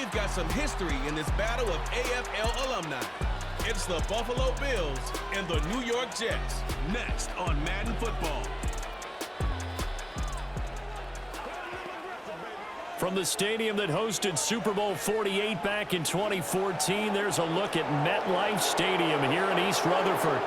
they've got some history in this battle of AFL alumni. It's the Buffalo Bills and the New York Jets. Next on Madden Football. From the stadium that hosted Super Bowl 48 back in 2014, there's a look at MetLife Stadium here in East Rutherford.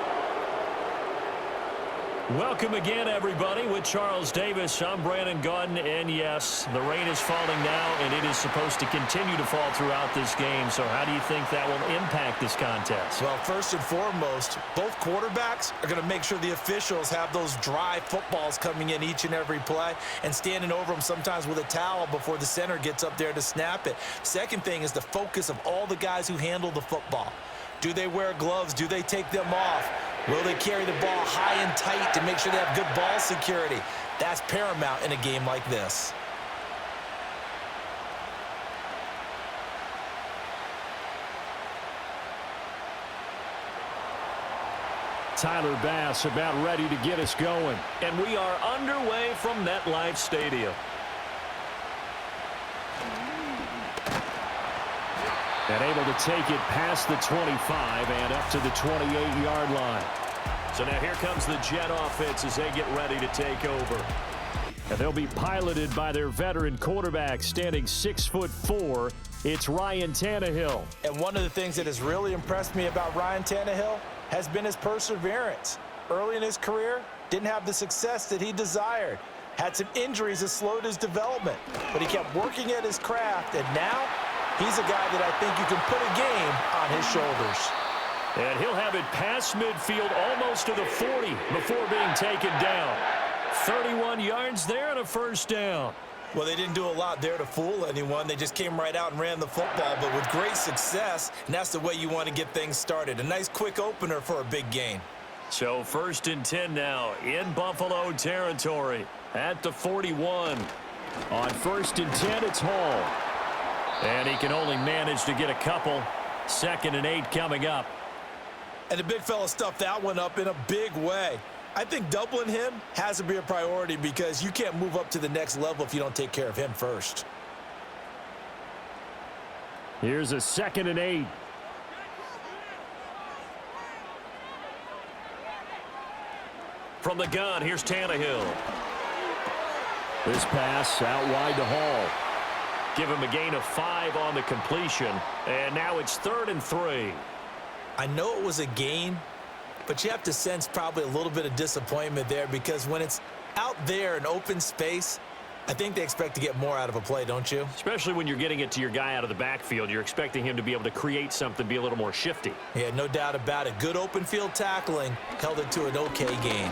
Welcome again, everybody. With Charles Davis, I'm Brandon Gaudin, and yes, the rain is falling now, and it is supposed to continue to fall throughout this game. So how do you think that will impact this contest? Well, first and foremost, both quarterbacks are going to make sure the officials have those dry footballs coming in each and every play and standing over them sometimes with a towel before the center gets up there to snap it. Second thing is the focus of all the guys who handle the football. Do they wear gloves? Do they take them off? Will they carry the ball high and tight to make sure they have good ball security? That's paramount in a game like this. Tyler Bass about ready to get us going. And we are underway from MetLife Stadium. And able to take it past the 25 and up to the 28-yard line. So now here comes the Jet offense as they get ready to take over. And they'll be piloted by their veteran quarterback standing 6'4". It's Ryan Tannehill. And one of the things that has really impressed me about Ryan Tannehill has been his perseverance. Early in his career, didn't have the success that he desired. Had some injuries that slowed his development. But he kept working at his craft, and now he's a guy that I think you can put a game on his shoulders. And he'll have it past midfield almost to the 40 before being taken down. 31 yards there and a first down. Well, they didn't do a lot there to fool anyone. They just came right out and ran the football, but with great success, and that's the way you want to get things started. A nice quick opener for a big gain. So 1st and 10 now in Buffalo territory at the 41. On 1st and 10, it's Hall. And he can only manage to get a couple. 2nd and 8 coming up. And the big fella stuffed that one up in a big way. I think doubling him has to be a priority because you can't move up to the next level if you don't take care of him first. Here's a 2nd and 8. From the gun, here's Tannehill. This pass out wide to Hall. Give him a gain of 5 on the completion. And now it's 3rd and 3. I know it was a gain, but you have to sense probably a little bit of disappointment there because when it's out there in open space, I think they expect to get more out of a play, don't you? Especially when you're getting it to your guy out of the backfield. You're expecting him to be able to create something, be a little more shifty. Yeah, no doubt about it. Good open field tackling held it to an okay gain.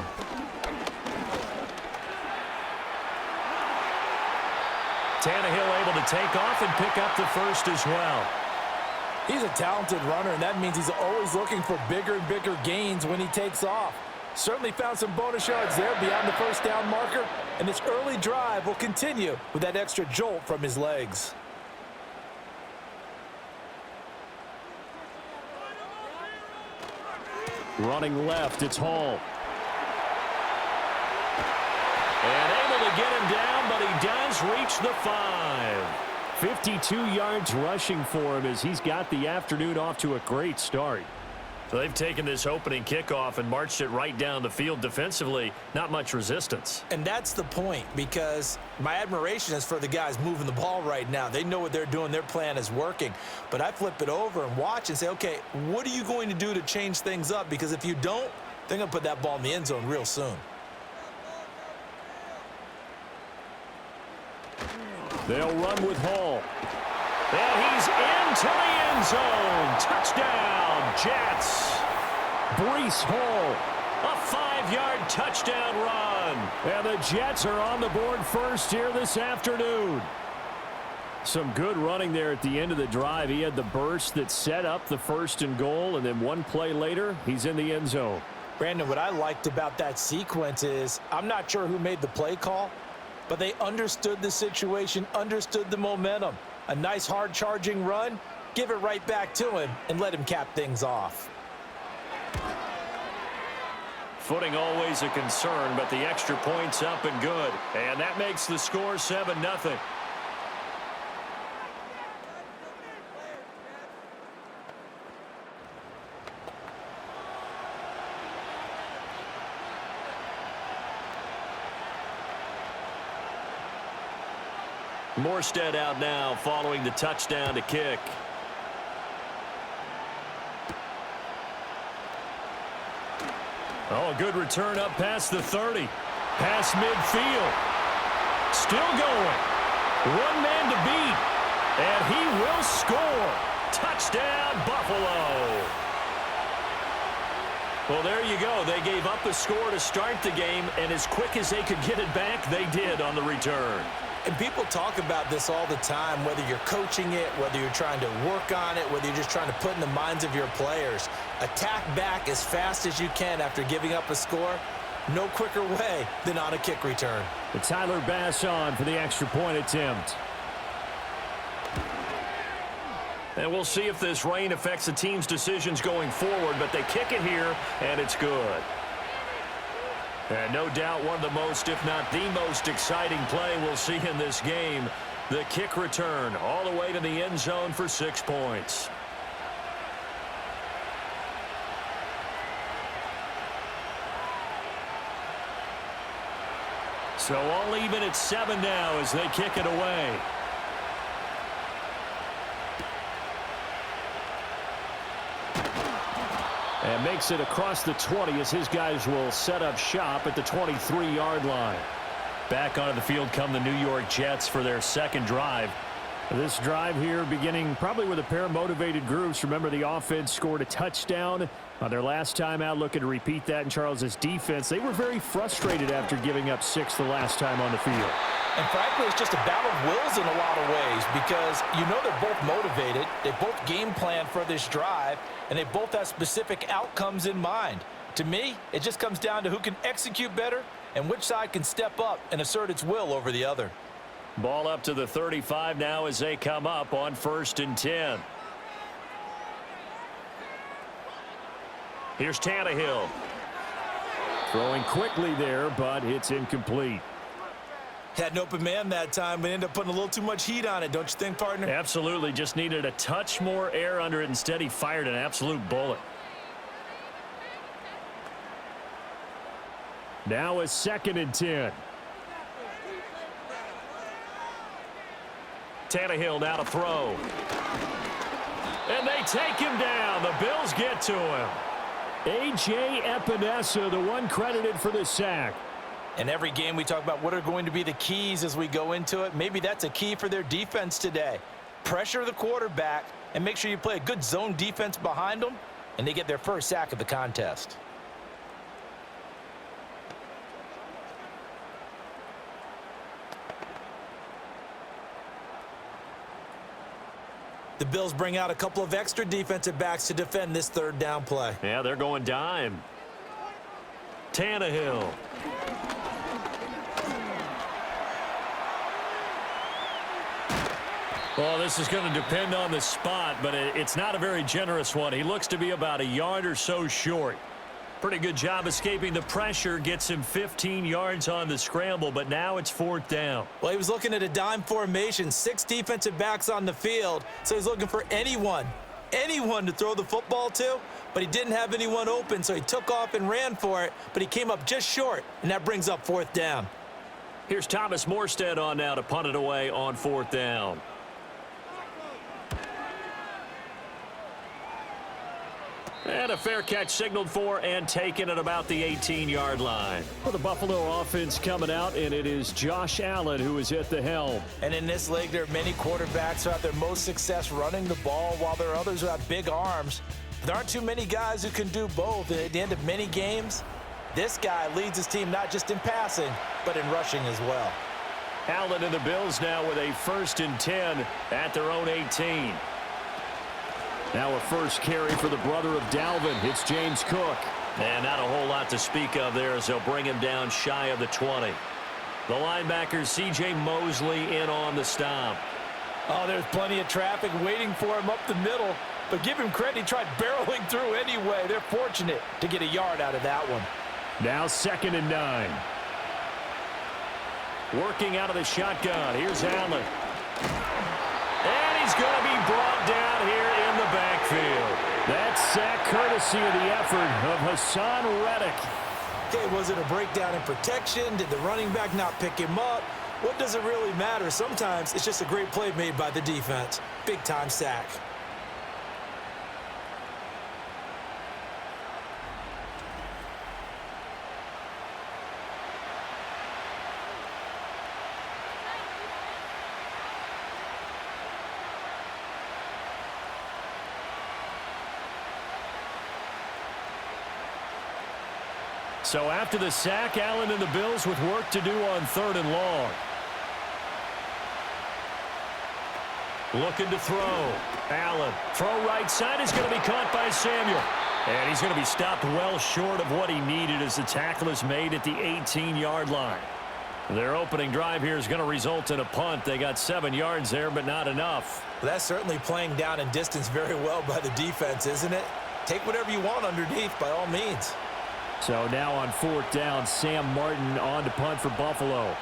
Tannehill able to take off and pick up the first as well. He's a talented runner, and that means he's always looking for bigger and bigger gains when he takes off. Certainly found some bonus yards there beyond the first down marker, and this early drive will continue with that extra jolt from his legs. Running left, it's Hall. And able to get him down, but he does reach the 5. 52 yards rushing for him as he's got the afternoon off to a great start. So they've taken this opening kickoff and marched it right down the field defensively. Not much resistance. And that's the point, because my admiration is for the guys moving the ball right now. They know what they're doing. Their plan is working. But I flip it over and watch and say, okay, what are you going to do to change things up? Because if you don't, they're going to put that ball in the end zone real soon. They'll run with Hall. And he's into the end zone. Touchdown, Jets. Breece Hall, a 5-yard touchdown run. And the Jets are on the board first here this afternoon. Some good running there at the end of the drive. He had the burst that set up the 1st and goal, and then one play later, he's in the end zone. Brandon, what I liked about that sequence is I'm not sure who made the play call, but they understood the situation, understood the momentum. A nice hard charging run, give it right back to him and let him cap things off. Footing always a concern, but the extra point's up and good. And that makes the score 7-0. Morstead out now following the touchdown to kick. Oh, a good return up past the 30. Past midfield. Still going. One man to beat. And he will score. Touchdown, Buffalo. Well, there you go. They gave up a score to start the game, and as quick as they could get it back, they did on the return. And people talk about this all the time, whether you're coaching it, whether you're trying to work on it, whether you're just trying to put in the minds of your players. Attack back as fast as you can after giving up a score. No quicker way than on a kick return. It's Tyler Bass on for the extra point attempt. And we'll see if this rain affects the team's decisions going forward, but they kick it here, and it's good. And no doubt one of the most, if not the most exciting play we'll see in this game. The kick return all the way to the end zone for 6 points. So all even at 7 now as they kick it away. And makes it across the 20 as his guys will set up shop at the 23-yard line. Back onto the field come the New York Jets for their second drive. This drive here beginning probably with a pair of motivated groups. Remember, the offense scored a touchdown on their last time out, looking to repeat that in Charles's defense. They were very frustrated after giving up 6 the last time on the field. And frankly, it's just a battle of wills in a lot of ways because you know they're both motivated. They both game plan for this drive, and they both have specific outcomes in mind. To me, it just comes down to who can execute better and which side can step up and assert its will over the other. Ball up to the 35 now as they come up on 1st and 10. Here's Tannehill. Throwing quickly there, but it's incomplete. Had an open man that time, but ended up putting a little too much heat on it, don't you think, partner? Absolutely. Just needed a touch more air under it. Instead, he fired an absolute bullet. Now a 2nd and 10. Tannehill now to throw. And they take him down. The Bills get to him. A.J. Epinesa, the one credited for the sack. In every game we talk about what are going to be the keys as we go into it. Maybe that's a key for their defense today. Pressure the quarterback and make sure you play a good zone defense behind them, and they get their first sack of the contest. The Bills bring out a couple of extra defensive backs to defend this 3rd down play. Yeah, they're going dime. Tannehill. Well, this is going to depend on the spot, but it's not a very generous one. He looks to be about a yard or so short. Pretty good job escaping the pressure. Gets him 15 yards on the scramble, but now it's 4th down. Well, he was looking at a dime formation, 6 defensive backs on the field, so he's looking for anyone to throw the football to, but he didn't have anyone open, so he took off and ran for it, but he came up just short, and that brings up 4th down. Here's Thomas Morstead on now to punt it away on 4th down. And a fair catch signaled for and taken at about the 18-yard line. For the Buffalo offense coming out, and it is Josh Allen who is at the helm. And in this league, there are many quarterbacks who have their most success running the ball, while there are others who have big arms. There aren't too many guys who can do both. And at the end of many games, this guy leads his team not just in passing, but in rushing as well. Allen and the Bills now with a 1st and 10 at their own 18. Now a first carry for the brother of Dalvin. It's James Cook. And not a whole lot to speak of there as they'll bring him down shy of the 20. The linebacker, C.J. Mosley, in on the stop. Oh, there's plenty of traffic waiting for him up the middle. But give him credit, he tried barreling through anyway. They're fortunate to get a yard out of that one. Now 2nd and 9. Working out of the shotgun. Here's Allen. And he's going to be brought down here in the backfield. That sack courtesy of the effort of Hassan Reddick. Okay, was it a breakdown in protection? Did the running back not pick him up? what does it really matter? Sometimes it's just a great play made by the defense. Big-time sack. So after the sack, Allen and the Bills with work to do on 3rd and long. Looking to throw. Allen. Throw right side is going to be caught by Samuel. And he's going to be stopped well short of what he needed as the tackle is made at the 18-yard line. Their opening drive here is going to result in a punt. They got 7 yards there, but not enough. Well, that's certainly playing down and distance very well by the defense, isn't it? Take whatever you want underneath by all means. So now on 4th down, Sam Martin on to punt for Buffalo.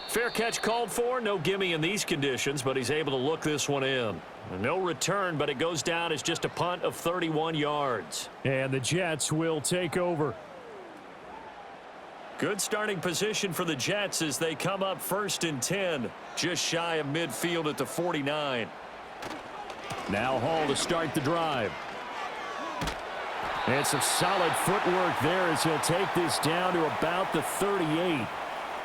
Fair catch called for. No gimme in these conditions, but he's able to look this one in. No return, but it goes down as just a punt of 31 yards. And the Jets will take over. Good starting position for the Jets as they come up 1st and 10, just shy of midfield at the 49. Now Hall to start the drive. And some solid footwork there as he'll take this down to about the 38.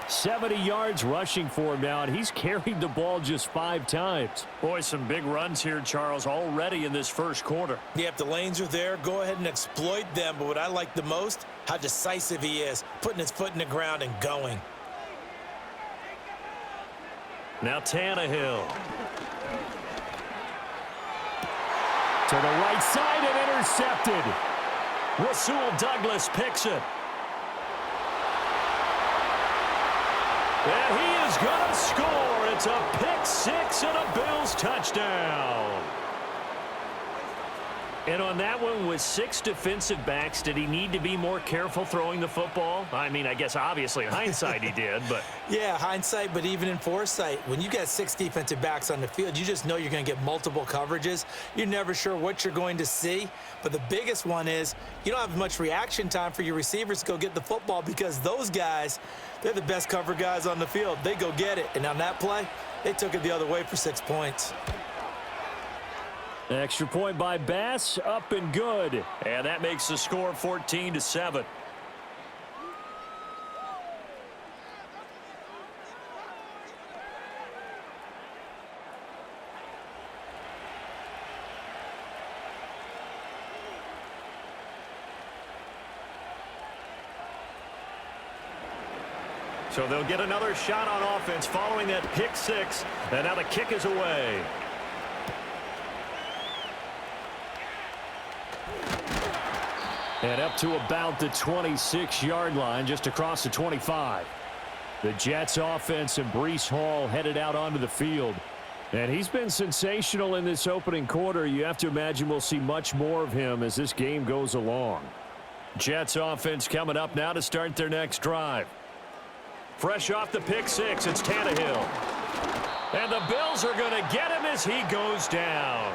70 yards rushing for him now, and he's carried the ball just 5 times. Boy, some big runs here, Charles, already in this first quarter. Yeah, if the lanes are there, go ahead and exploit them. But what I like the most, how decisive he is, putting his foot in the ground and going. Now Tannehill. To the right side and intercepted. Rasul Douglas picks it. And he is going to score. It's a pick 6 and a Bills touchdown. And on that one, with 6 defensive backs, did he need to be more careful throwing the football? I mean, I guess obviously in hindsight he did, but... Yeah, hindsight, but even in foresight, when you got 6 defensive backs on the field, you just know you're going to get multiple coverages. You're never sure what you're going to see. But the biggest one is you don't have much reaction time for your receivers to go get the football because those guys, they're the best cover guys on the field. They go get it. And on that play, they took it the other way for 6 points. Extra point by Bass, up and good. And that makes the score 14-7. So they'll get another shot on offense following that pick 6. And now the kick is away. And up to about the 26-yard line, just across the 25. The Jets offense and Breece Hall headed out onto the field. And he's been sensational in this opening quarter. You have to imagine we'll see much more of him as this game goes along. Jets offense coming up now to start their next drive. Fresh off the pick 6, it's Tannehill. And the Bills are going to get him as he goes down.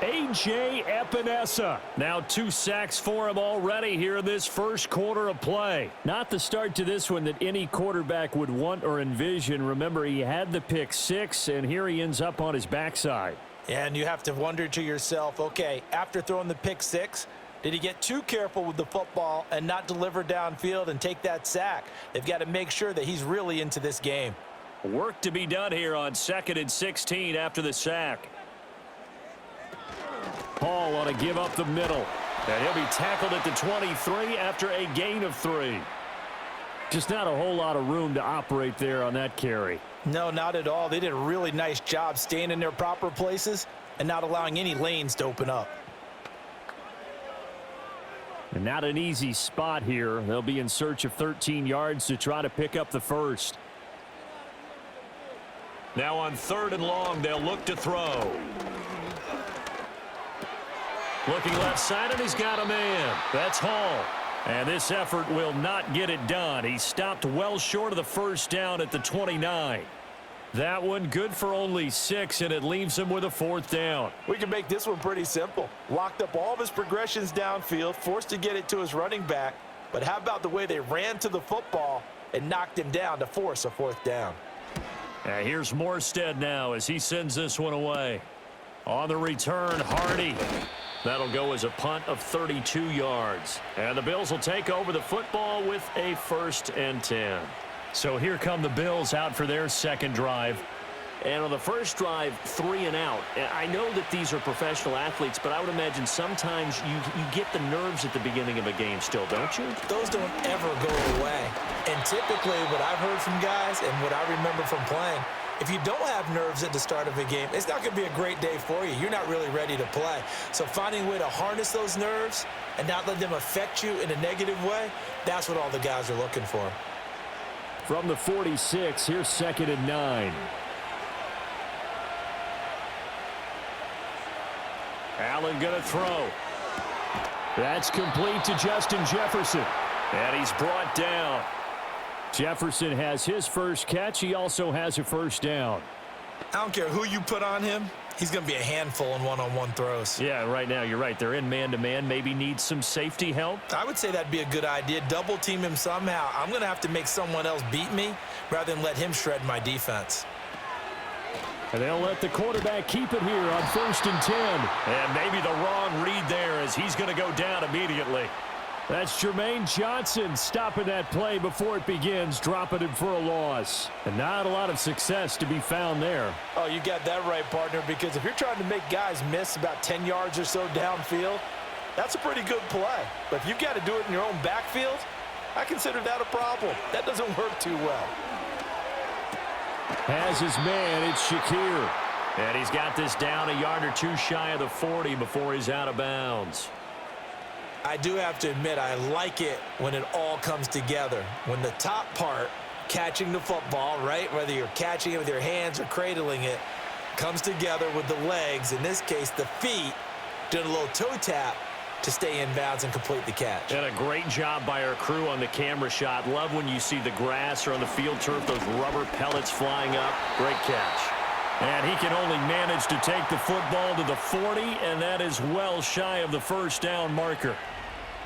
A.J. Epinesa. Now 2 sacks for him already here in this first quarter of play. Not the start to this one that any quarterback would want or envision. Remember, he had the pick 6, and here he ends up on his backside. And you have to wonder to yourself, okay, after throwing the pick 6, did he get too careful with the football and not deliver downfield and take that sack? They've got to make sure that he's really into this game. Work to be done here on 2nd and 16 after the sack. Hall on a give up the middle. And he'll be tackled at the 23 after a gain of 3. Just not a whole lot of room to operate there on that carry. No, not at all. They did a really nice job staying in their proper places and not allowing any lanes to open up. And not an easy spot here. They'll be in search of 13 yards to try to pick up the first. Now on 3rd and long, they'll look to throw. Looking left side, and he's got a man. That's Hall. And this effort will not get it done. He stopped well short of the first down at the 29. That one good for only 6, and it leaves him with a 4th down. We can make this one pretty simple. Locked up all of his progressions downfield, forced to get it to his running back, But how about the way they ran to the football and knocked him down to force a fourth down? Here's Morstead now as he sends this one away. On the return, Hardy. That'll go as a punt of 32 yards. And the Bills will take over the football with a 1st and 10. So here come the Bills out for their second drive. And on the first drive, 3 and out. I know that these are professional athletes, but I would imagine sometimes you get the nerves at the beginning of a game still, don't you? Those don't ever go away. And typically what I've heard from guys and what I remember from playing, if you don't have nerves at the start of a game, it's not going to be a great day for you. You're not really ready to play. So finding a way to harness those nerves and not let them affect you in a negative way, that's what all the guys are looking for. From the 46, here's 2nd and 9. Allen going to throw. That's complete to Justin Jefferson. And he's brought down. Jefferson has his first catch. He also has a 1st down. I don't care who you put on him. He's going to be a handful in one-on-one throws. Yeah, right now, you're right. They're in man-to-man. Maybe needs some safety help. I would say that'd be a good idea. Double team him somehow. I'm going to have to make someone else beat me rather than let him shred my defense. And they'll let the quarterback keep it here on 1st and 10. And maybe the wrong read there as he's going to go down immediately. That's Jermaine Johnson stopping that play before it begins, dropping him for a loss. And not a lot of success to be found there. Oh, you got that right, partner, because if you're trying to make guys miss about 10 yards or so downfield, that's a pretty good play. But if you've got to do it in your own backfield, I consider that a problem. That doesn't work too well. Has his man, it's Shakir. And he's got this down a yard or two shy of the 40 before he's out of bounds. I do have to admit, I like it when it all comes together. When the top part, catching the football, right, whether you're catching it with your hands or cradling it, comes together with the legs, in this case the feet, doing a little toe tap to stay in bounds and complete the catch. And a great job by our crew on the camera shot. Love when you see the grass or on the field turf, those rubber pellets flying up. Great catch. And he can only manage to take the football to the 40, and that is well shy of the 1st down marker.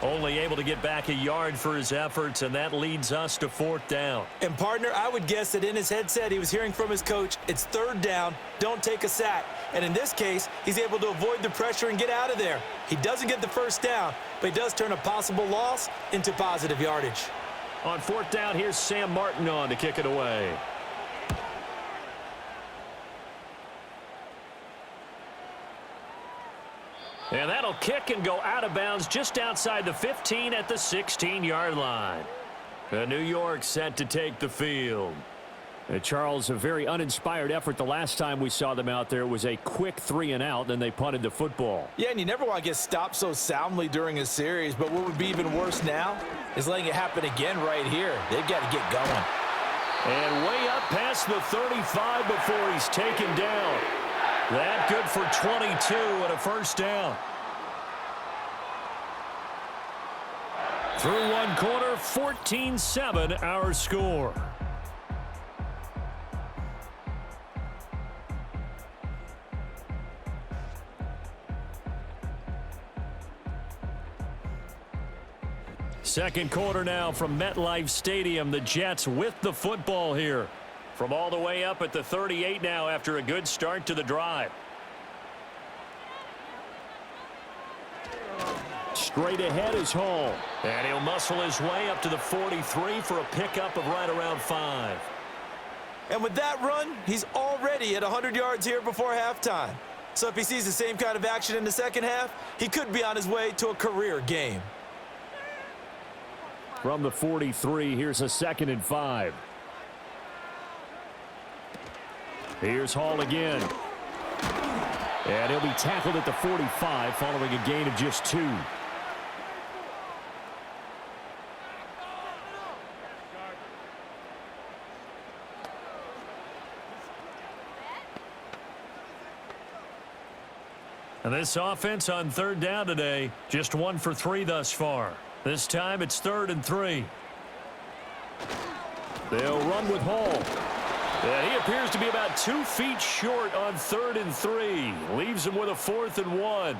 Only able to get back a yard for his efforts, and that leads us to 4th down. And, partner, I would guess that in his headset he was hearing from his coach, it's 3rd down, don't take a sack. And in this case, he's able to avoid the pressure and get out of there. He doesn't get the 1st down, but he does turn a possible loss into positive yardage. On 4th down, here's Sam Martin on to kick it away. And that'll kick and go out of bounds just outside the 15 at the 16-yard line. New York set to take the field. Charles, a very uninspired effort the last time we saw them out there was a quick 3 and out, then they punted the football. Yeah, and you never want to get stopped so soundly during a series, but what would be even worse now is letting it happen again right here. They've got to get going. And way up past the 35 before he's taken down. That good for 22 and a 1st down. Through one quarter, 14-7 our score. Second quarter now from MetLife Stadium. The Jets with the football here. From all the way up at the 38 now after a good start to the drive. Straight ahead is Hall. And he'll muscle his way up to the 43 for a pickup of right around 5. And with that run, he's already at 100 yards here before halftime. So if he sees the same kind of action in the second half, he could be on his way to a career game. From the 43, here's a 2nd and 5. Here's Hall again. And he'll be tackled at the 45 following a gain of just 2. And this offense on 3rd down today, just 1 for 3 thus far. This time it's 3rd and 3. They'll run with Hall. And he appears to be about 2 feet short on 3rd and 3. Leaves him with a 4th and 1.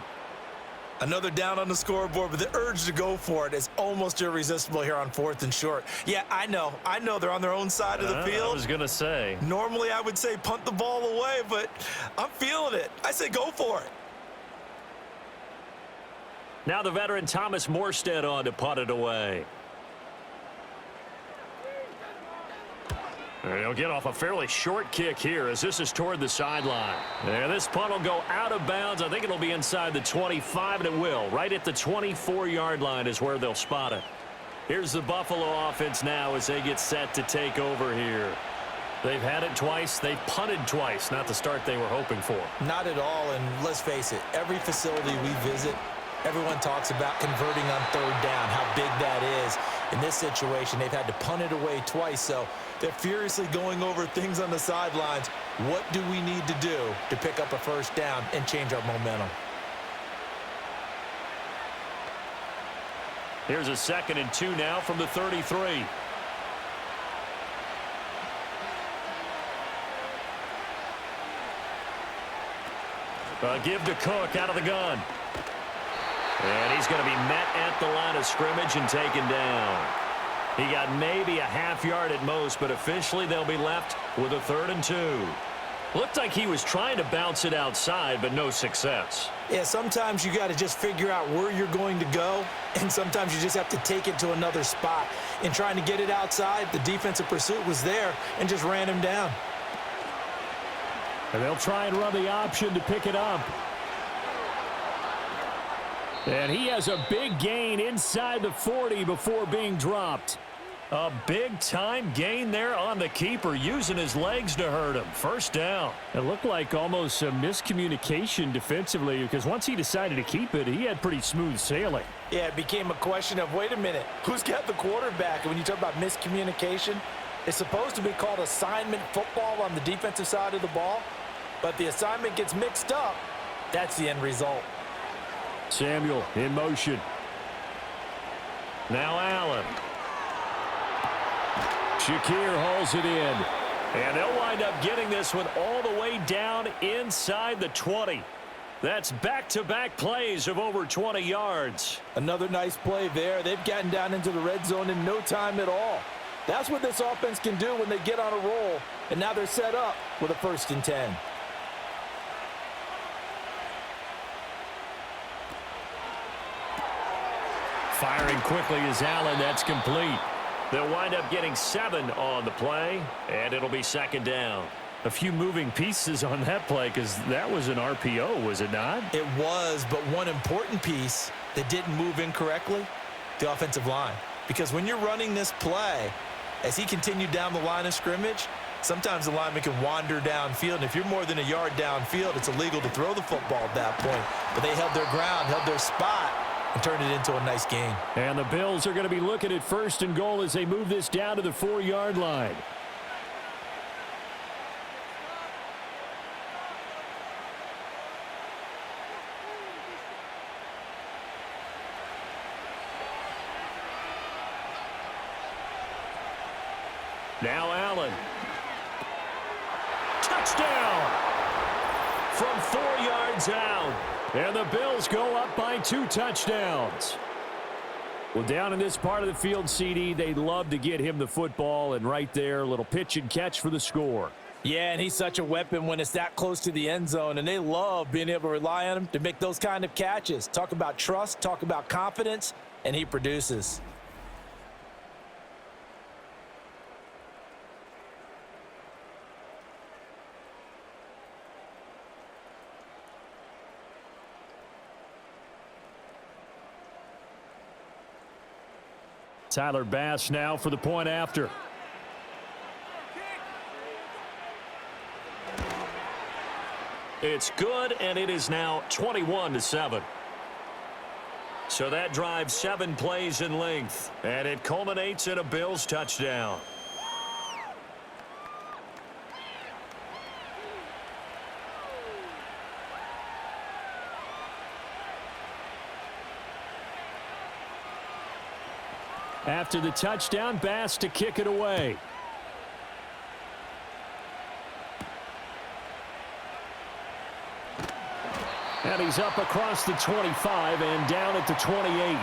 Another down on the scoreboard, but the urge to go for it is almost irresistible here on 4th and short. Yeah, I know they're on their own side of the field. I was going to say. Normally, I would say punt the ball away, but I'm feeling it. I say go for it. Now the veteran Thomas Morstead on to punt it away. He'll get off a fairly short kick here as this is toward the sideline. And this punt will go out of bounds. I think it'll be inside the 25, and it will. Right at the 24-yard line is where they'll spot it. Here's the Buffalo offense now as they get set to take over here. They've had it twice. They've punted twice. Not the start they were hoping for. Not at all, and let's face it, every facility we visit, everyone talks about converting on 3rd down, how big that is. In this situation, they've had to punt it away twice, so they're furiously going over things on the sidelines. What do we need to do to pick up a 1st down and change our momentum? Here's a 2nd and 2 now from the 33. Give to Cook out of the gun. And he's going to be met at the line of scrimmage and taken down. He got maybe a half yard at most, but officially they'll be left with a 3rd and 2. Looked like he was trying to bounce it outside, but no success. Yeah, sometimes you got to just figure out where you're going to go, and sometimes you just have to take it to another spot. In trying to get it outside, the defensive pursuit was there and just ran him down. And they'll try and run the option to pick it up. And he has a big gain inside the 40 before being dropped. A big-time gain there on the keeper, using his legs to hurt him. 1st down. It looked like almost a miscommunication defensively, because once he decided to keep it, he had pretty smooth sailing. Yeah, it became a question of, wait a minute, who's got the quarterback? And when you talk about miscommunication, it's supposed to be called assignment football on the defensive side of the ball, but the assignment gets mixed up. That's the end result. Samuel in motion. Now Allen. Shakir hauls it in. And they'll wind up getting this one all the way down inside the 20. That's back-to-back plays of over 20 yards. Another nice play there. They've gotten down into the red zone in no time at all. That's what this offense can do when they get on a roll. And now they're set up with a 1st and 10. Firing quickly is Allen. That's complete. They'll wind up getting 7 on the play, and it'll be 2nd down. A few moving pieces on that play, because that was an RPO, was it not? It was, but one important piece that didn't move incorrectly, the offensive line. Because when you're running this play, as he continued down the line of scrimmage, sometimes the lineman can wander downfield, and if you're more than a yard downfield, it's illegal to throw the football at that point. But they held their ground, held their spot, and turned it into a nice game. And the Bills are going to be looking at 1st and goal as they move this down to the 4-yard line. Now Allen. Touchdown! From 4 yards out. And the Bills go up by 2 touchdowns. Well, down in this part of the field, CD, they love to get him the football, and right there, a little pitch and catch for the score. Yeah, and he's such a weapon when it's that close to the end zone, and they love being able to rely on him to make those kind of catches. Talk about trust, talk about confidence, and he produces. Tyler Bass now for the point after. It's good, and it is now 21-7. So that drives 7 plays in length, and it culminates in a Bills touchdown. After the touchdown, Bass to kick it away. And he's up across the 25 and down at the 28.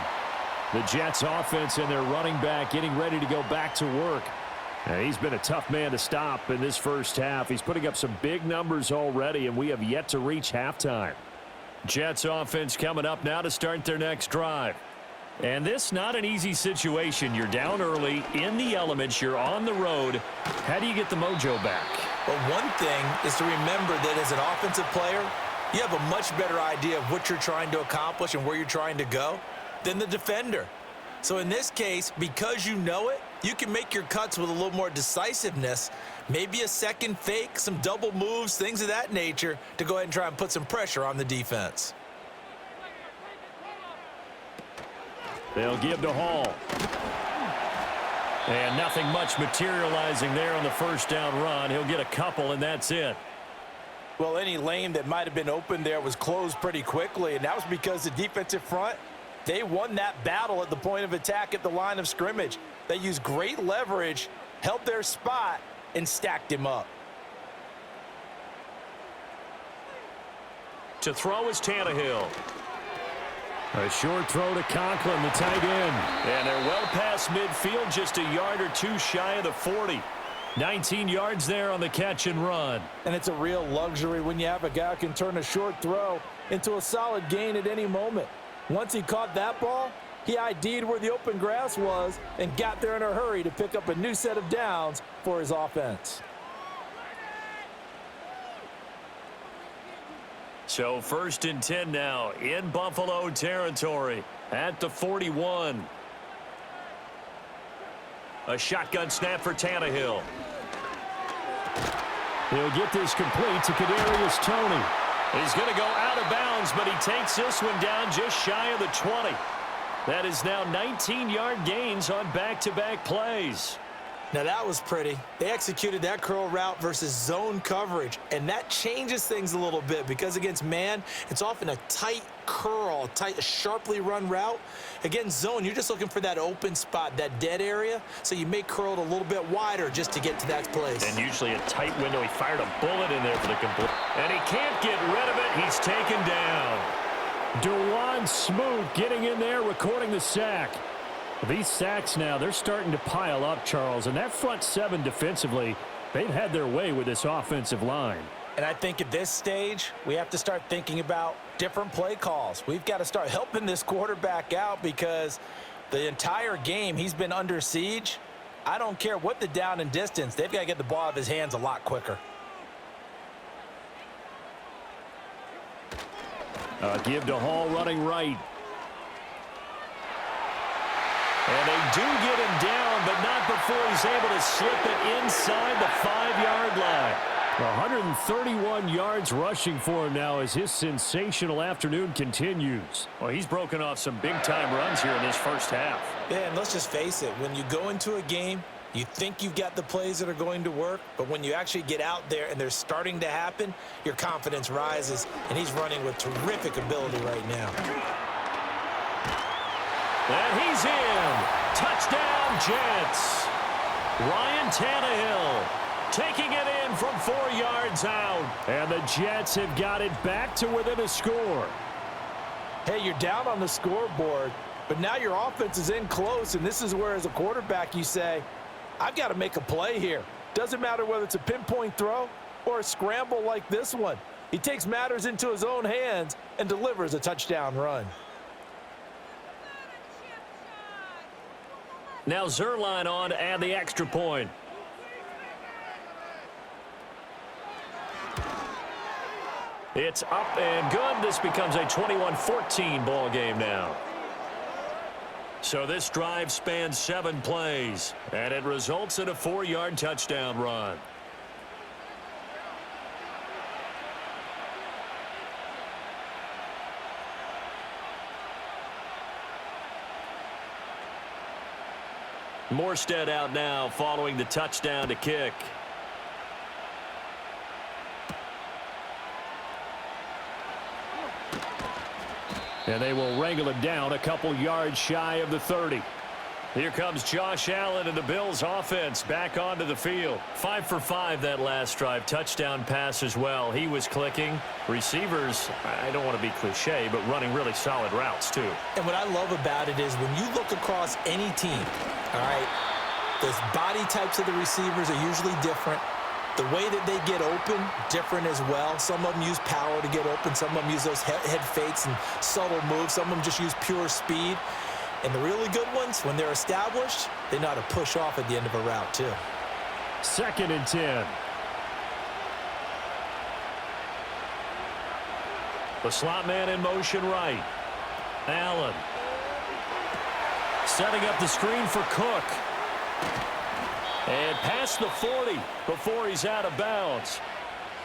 The Jets offense and their running back getting ready to go back to work. And he's been a tough man to stop in this first half. He's putting up some big numbers already, and we have yet to reach halftime. Jets offense coming up now to start their next drive. And this not an easy situation. You're down early, in the elements, you're on the road. How do you get the mojo back? Well, one thing is to remember that as an offensive player, you have a much better idea of what you're trying to accomplish and where you're trying to go than the defender. So in this case, because you know it, you can make your cuts with a little more decisiveness, maybe a second fake, some double moves, things of that nature, to go ahead and try and put some pressure on the defense. They'll give to Hall. And nothing much materializing there on the first down run. He'll get a couple, and that's it. Well, any lane that might have been open there was closed pretty quickly, and that was because the defensive front, they won that battle at the point of attack at the line of scrimmage. They used great leverage, held their spot, and stacked him up. To throw is Tannehill. A short throw to Conklin, the tight end. And they're well past midfield, just a yard or two shy of the 40. 19 yards there on the catch and run. And it's a real luxury when you have a guy who can turn a short throw into a solid gain at any moment. Once he caught that ball, he ID'd where the open grass was and got there in a hurry to pick up a new set of downs for his offense. So 1st and 10 now in Buffalo territory at the 41. A shotgun snap for Tannehill. He'll get this complete to Kadarius Toney. He's going to go out of bounds, but he takes this one down just shy of the 20. That is now 19-yard gains on back-to-back plays. Now that was pretty. They executed that curl route versus zone coverage, and that changes things a little bit because against man, it's often a tight curl, a sharply run route. Against zone, you're just looking for that open spot, that dead area, so you may curl it a little bit wider just to get to that place. And usually a tight window. He fired a bullet in there for the complete. And he can't get rid of it. He's taken down. Dewan Smoot getting in there, recording the sack. These sacks now, they're starting to pile up, Charles. And that front seven defensively, they've had their way with this offensive line. And I think at this stage, we have to start thinking about different play calls. We've got to start helping this quarterback out because the entire game he's been under siege. I don't care what the down and distance. They've got to get the ball out of his hands a lot quicker. Give to Hall running right. And they do get him down, but not before he's able to slip it inside the 5-yard line. 131 yards rushing for him now as his sensational afternoon continues. Well, he's broken off some big-time runs here in this first half. Yeah, and let's just face it. When you go into a game, you think you've got the plays that are going to work, but when you actually get out there and they're starting to happen, your confidence rises, and he's running with terrific ability right now. And he's in. Touchdown, Jets. Ryan Tannehill taking it in from 4 yards out. And the Jets have got it back to within a score. Hey, you're down on the scoreboard, but now your offense is in close, and this is where, as a quarterback, you say, I've got to make a play here. Doesn't matter whether it's a pinpoint throw or a scramble like this one. He takes matters into his own hands and delivers a touchdown run. Now Zuerlein on to add the extra point. It's up and good. This becomes a 21-14 ball game now. So this drive spans 7 plays, and it results in a 4-yard touchdown run. Morstead out now following the touchdown to kick. And they will wrangle it down a couple yards shy of the 30. Here comes Josh Allen and the Bills offense back onto the field. 5 for 5 that last drive. Touchdown pass as well. He was clicking. Receivers, I don't want to be cliche, but running really solid routes too. And what I love about it is when you look across any team, all right, the body types of the receivers are usually different. The way that they get open, different as well. Some of them use power to get open. Some of them use those head fakes and subtle moves. Some of them just use pure speed. And the really good ones, when they're established, they know how to push off at the end of a route, too. 2nd and 10. The slot man in motion right. Allen. Setting up the screen for Cook. And past the 40 before he's out of bounds.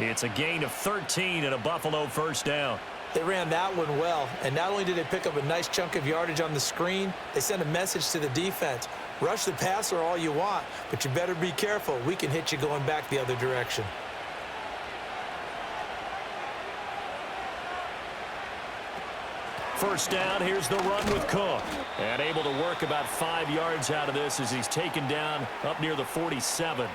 It's a gain of 13 and a Buffalo first down. They ran that one well, and not only did they pick up a nice chunk of yardage on the screen, they sent a message to the defense. Rush the passer all you want, but you better be careful. We can hit you going back the other direction. First down, here's the run with Cook. And able to work about 5 yards out of this as he's taken down up near the 47.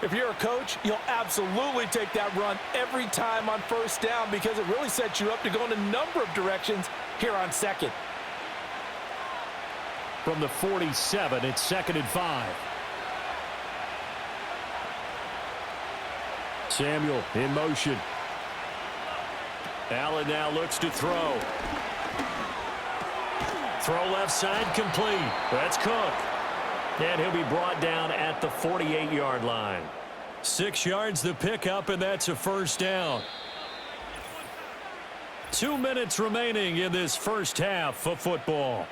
If you're a coach, you'll absolutely take that run every time on first down because it really sets you up to go in a number of directions here on second. From the 47, it's 2nd and 5. Samuel in motion. Allen now looks to throw. Throw left side complete. That's Cook. And he'll be brought down at the 48-yard line. 6 yards the pickup, and that's a first down. 2 minutes remaining in this first half of football.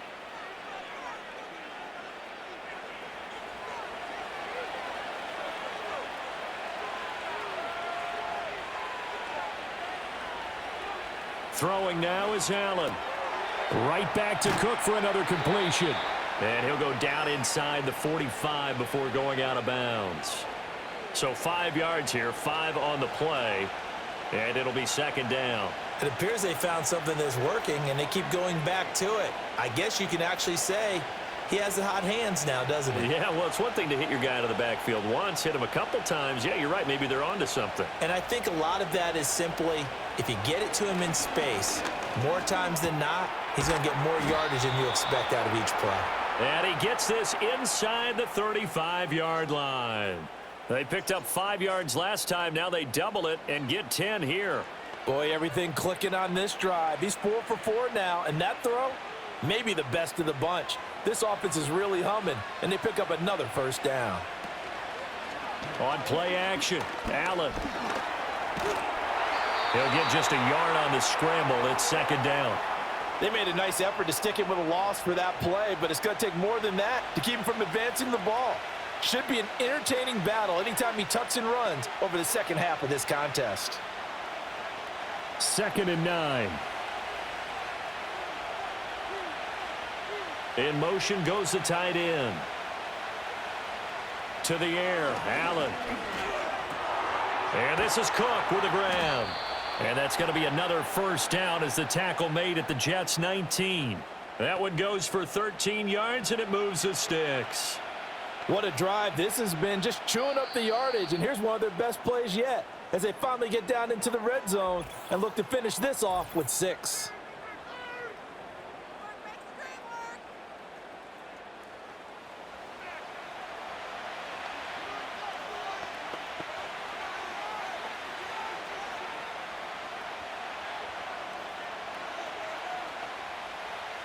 Throwing now is Allen. Right back to Cook for another completion. And he'll go down inside the 45 before going out of bounds. So 5 yards here, 5 on the play, and it'll be 2nd down. It appears they found something that's working, and they keep going back to it. I guess you can actually say he has the hot hands now, doesn't he? Yeah, well, it's one thing to hit your guy out of the backfield once, hit him a couple times. Yeah, you're right. Maybe they're onto something. And I think a lot of that is simply if you get it to him in space, more times than not, he's going to get more yardage than you expect out of each play. And he gets this inside the 35-yard line. They picked up 5 yards last time. Now they double it and get 10 here. Boy, everything clicking on this drive. He's 4 for 4 now, and that throw, maybe the best of the bunch. This offense is really humming, and they pick up another first down. On play action, Allen. He'll get just a yard on the scramble. It's 2nd down. They made a nice effort to stick him with a loss for that play, but it's going to take more than that to keep him from advancing the ball. Should be an entertaining battle anytime he tucks and runs over the second half of this contest. 2nd and 9. In motion goes the tight end. To the air, Allen. And this is Cook with a grab. And that's going to be another first down as the tackle made at the Jets' 19. That one goes for 13 yards, and it moves the sticks. What a drive this has been, just chewing up the yardage. And here's one of their best plays yet as they finally get down into the red zone and look to finish this off with 6.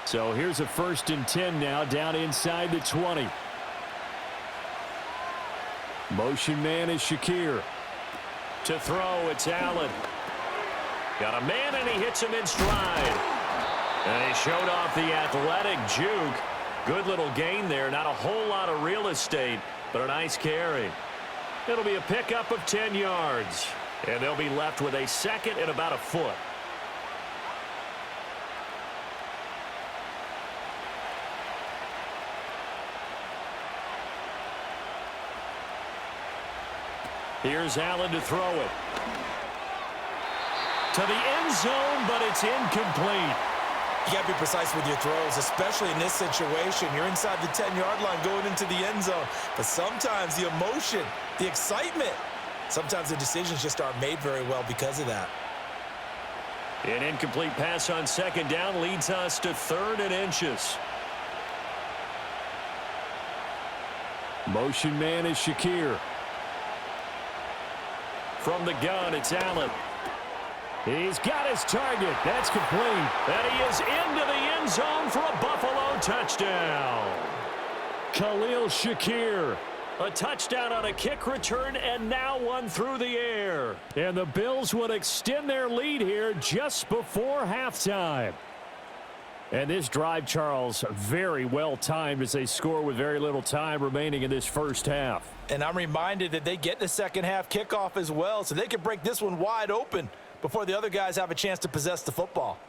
So here's a 1st and 10 now down inside the 20. Motion man is Shakir. To throw, it's Allen. Got a man, and he hits him in stride. And he showed off the athletic juke. Good little gain there. Not a whole lot of real estate, but a nice carry. It'll be a pickup of 10 yards. And they'll be left with a 2nd and about a foot. Here's Allen to throw it. To the end zone, but it's incomplete. You got to be precise with your throws, especially in this situation. You're inside the 10-yard line going into the end zone. But sometimes the emotion, the excitement, sometimes the decisions just aren't made very well because of that. An incomplete pass on second down leads us to 3rd and inches. Motion man is Shakir. From the gun, it's Allen. He's got his target. That's complete. And he is into the end zone for a Buffalo touchdown. Khalil Shakir. A touchdown on a kick return, and now one through the air. And the Bills would extend their lead here just before halftime. And this drive, Charles, very well timed as they score with very little time remaining in this first half. And I'm reminded that they get the second half kickoff as well, so they can break this one wide open before the other guys have a chance to possess the football.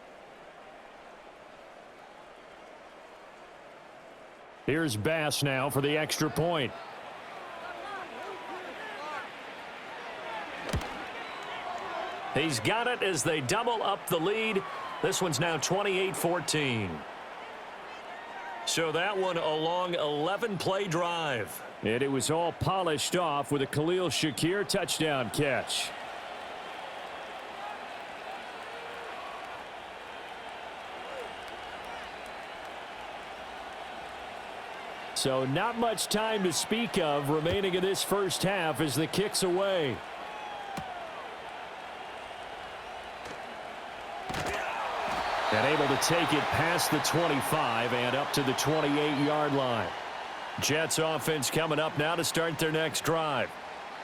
Here's Bass now for the extra point. He's got it as they double up the lead. This one's now 28-14. So that one a long 11-play drive. And it was all polished off with a Khalil Shakir touchdown catch. So not much time to speak of remaining in this first half as the kick's away. And able to take it past the 25 and up to the 28-yard line. Jets offense coming up now to start their next drive.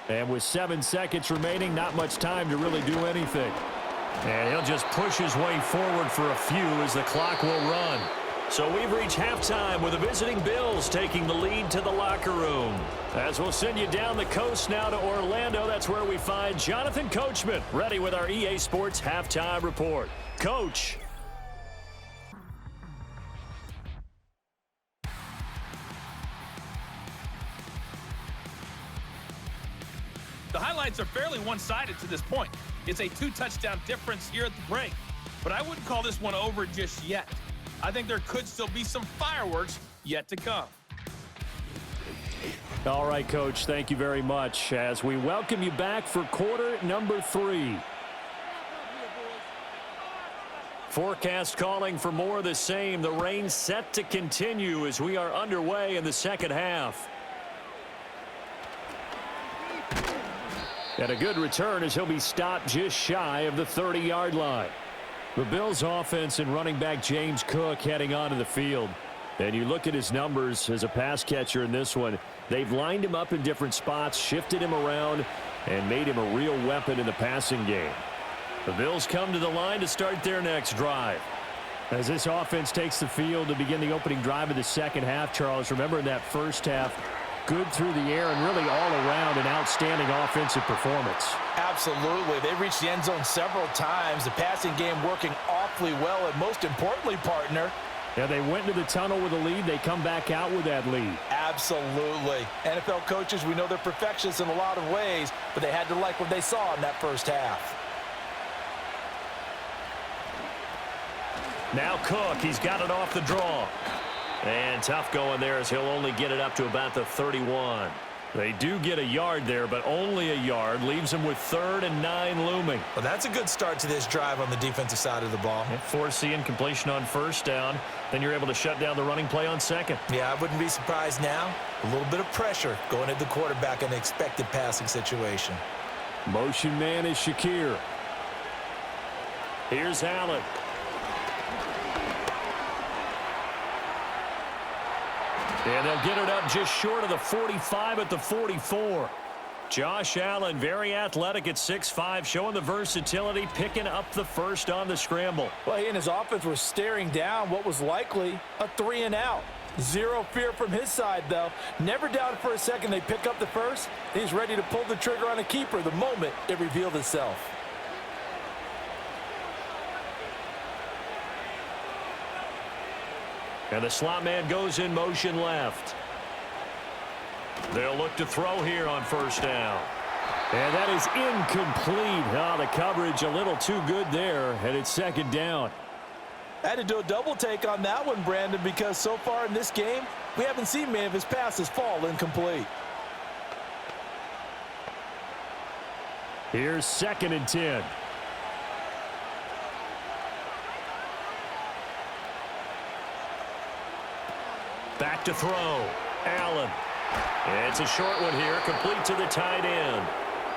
And with 7 seconds remaining, not much time to really do anything. And he'll just push his way forward for a few as the clock will run. So we've reached halftime with the visiting Bills taking the lead to the locker room. As we'll send you down the coast now to Orlando, that's where we find Jonathan Coachman ready with our EA Sports Halftime Report. Coach. The highlights are fairly one-sided to this point. It's a 2-touchdown difference here at the break. But I wouldn't call this one over just yet. I think there could still be some fireworks yet to come. All right, Coach, thank you very much as we welcome you back for quarter number 3. Forecast calling for more of the same. The rain set to continue as we are underway in the second half. And a good return as he'll be stopped just shy of the 30-yard line. The Bills offense and running back James Cook heading onto the field. And you look at his numbers as a pass catcher in this one. They've lined him up in different spots, shifted him around, and made him a real weapon in the passing game. The Bills come to the line to start their next drive. As this offense takes the field to begin the opening drive of the second half, Charles, remember in that first half, good through the air and really all around an outstanding offensive performance. Absolutely. They reached the end zone several times. The passing game working awfully well, and most importantly, partner, yeah, they went into the tunnel with a lead. They come back out with that lead. Absolutely. NFL coaches, we know they're perfectionists in a lot of ways, but they had to like what they saw in that first half. Now Cook, he's got it off the draw. And tough going there as he'll only get it up to about the 31. They do get a yard there, but only a yard. Leaves them with 3rd and 9 looming. Well, that's a good start to this drive on the defensive side of the ball. And force the incompletion on first down. Then you're able to shut down the running play on second. Yeah, I wouldn't be surprised now. A little bit of pressure going at the quarterback in an expected passing situation. Motion man is Shakir. Here's Allen. And they'll get it up just short of the 45 at the 44. Josh Allen, very athletic at 6'5", showing the versatility, picking up the first on the scramble. Well, he and his offense were staring down what was likely a 3-and-out. Zero fear from his side, though. Never doubted for a second they pick up the first. He's ready to pull the trigger on a keeper the moment it revealed itself. And the slot man goes in motion left. They'll look to throw here on first down. And that is incomplete. Oh, the coverage a little too good there, and it's second down. I had to do a double take on that one, Brandon, because so far in this game, we haven't seen many of his passes fall incomplete. Here's 2nd and 10. Back to throw. Allen. It's a short one here, complete to the tight end.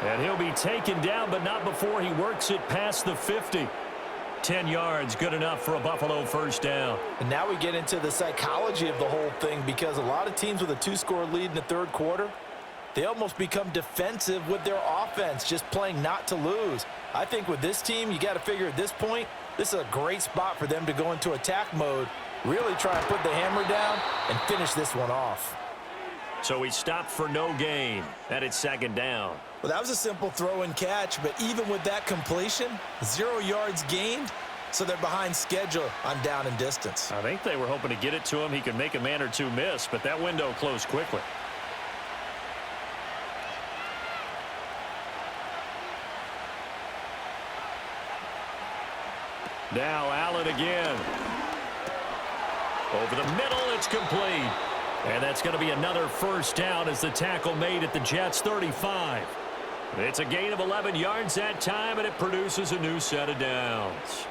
And he'll be taken down, but not before he works it past the 50. 10 yards, good enough for a Buffalo first down. And now we get into the psychology of the whole thing, because a lot of teams with a 2-score lead in the third quarter, they almost become defensive with their offense, just playing not to lose. I think with this team, you got to figure at this point, this is a great spot for them to go into attack mode, really try and put the hammer down and finish this one off. So he stopped for no gain, and it's 2nd down. Well, that was a simple throw and catch, but even with that completion, 0 yards gained, so they're behind schedule on down and distance. I think they were hoping to get it to him. He could make a man or two miss, but that window closed quickly. Now Allen again. Over the middle, it's complete. And that's going to be another first down as the tackle made at the Jets' 35. It's a gain of 11 yards that time, and it produces a new set of downs.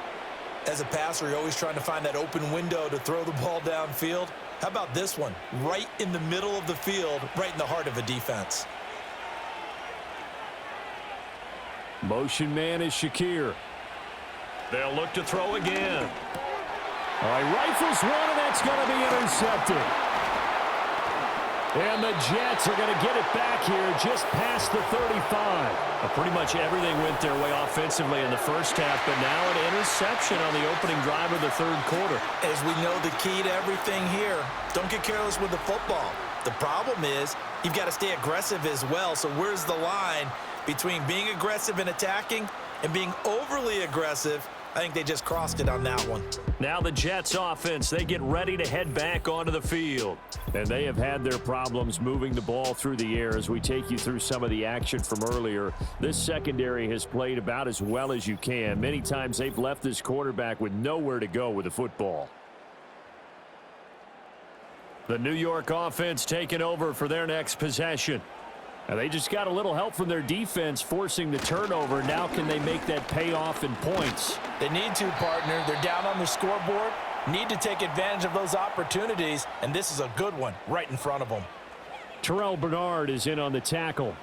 As a passer, you're always trying to find that open window to throw the ball downfield. How about this one? Right in the middle of the field, right in the heart of a defense. Motion man is Shakir. They'll look to throw again. All right, rifles one, and that's going to be intercepted. And the Jets are going to get it back here just past the 35. Pretty much everything went their way offensively in the first half, but now an interception on the opening drive of the third quarter. As we know, the key to everything here, don't get careless with the football. The problem is you've got to stay aggressive as well. So where's the line between being aggressive and attacking and being overly aggressive? I think they just crossed it on that one. Now the Jets offense, they get ready to head back onto the field. And they have had their problems moving the ball through the air as we take you through some of the action from earlier. This secondary has played about as well as you can. Many times they've left this quarterback with nowhere to go with the football. The New York offense taking over for their next possession. And they just got a little help from their defense forcing the turnover. Now can they make that pay off in points? They need to, partner. They're down on their scoreboard. Need to take advantage of those opportunities, and this is a good one right in front of them. Terrell Bernard is in on the tackle.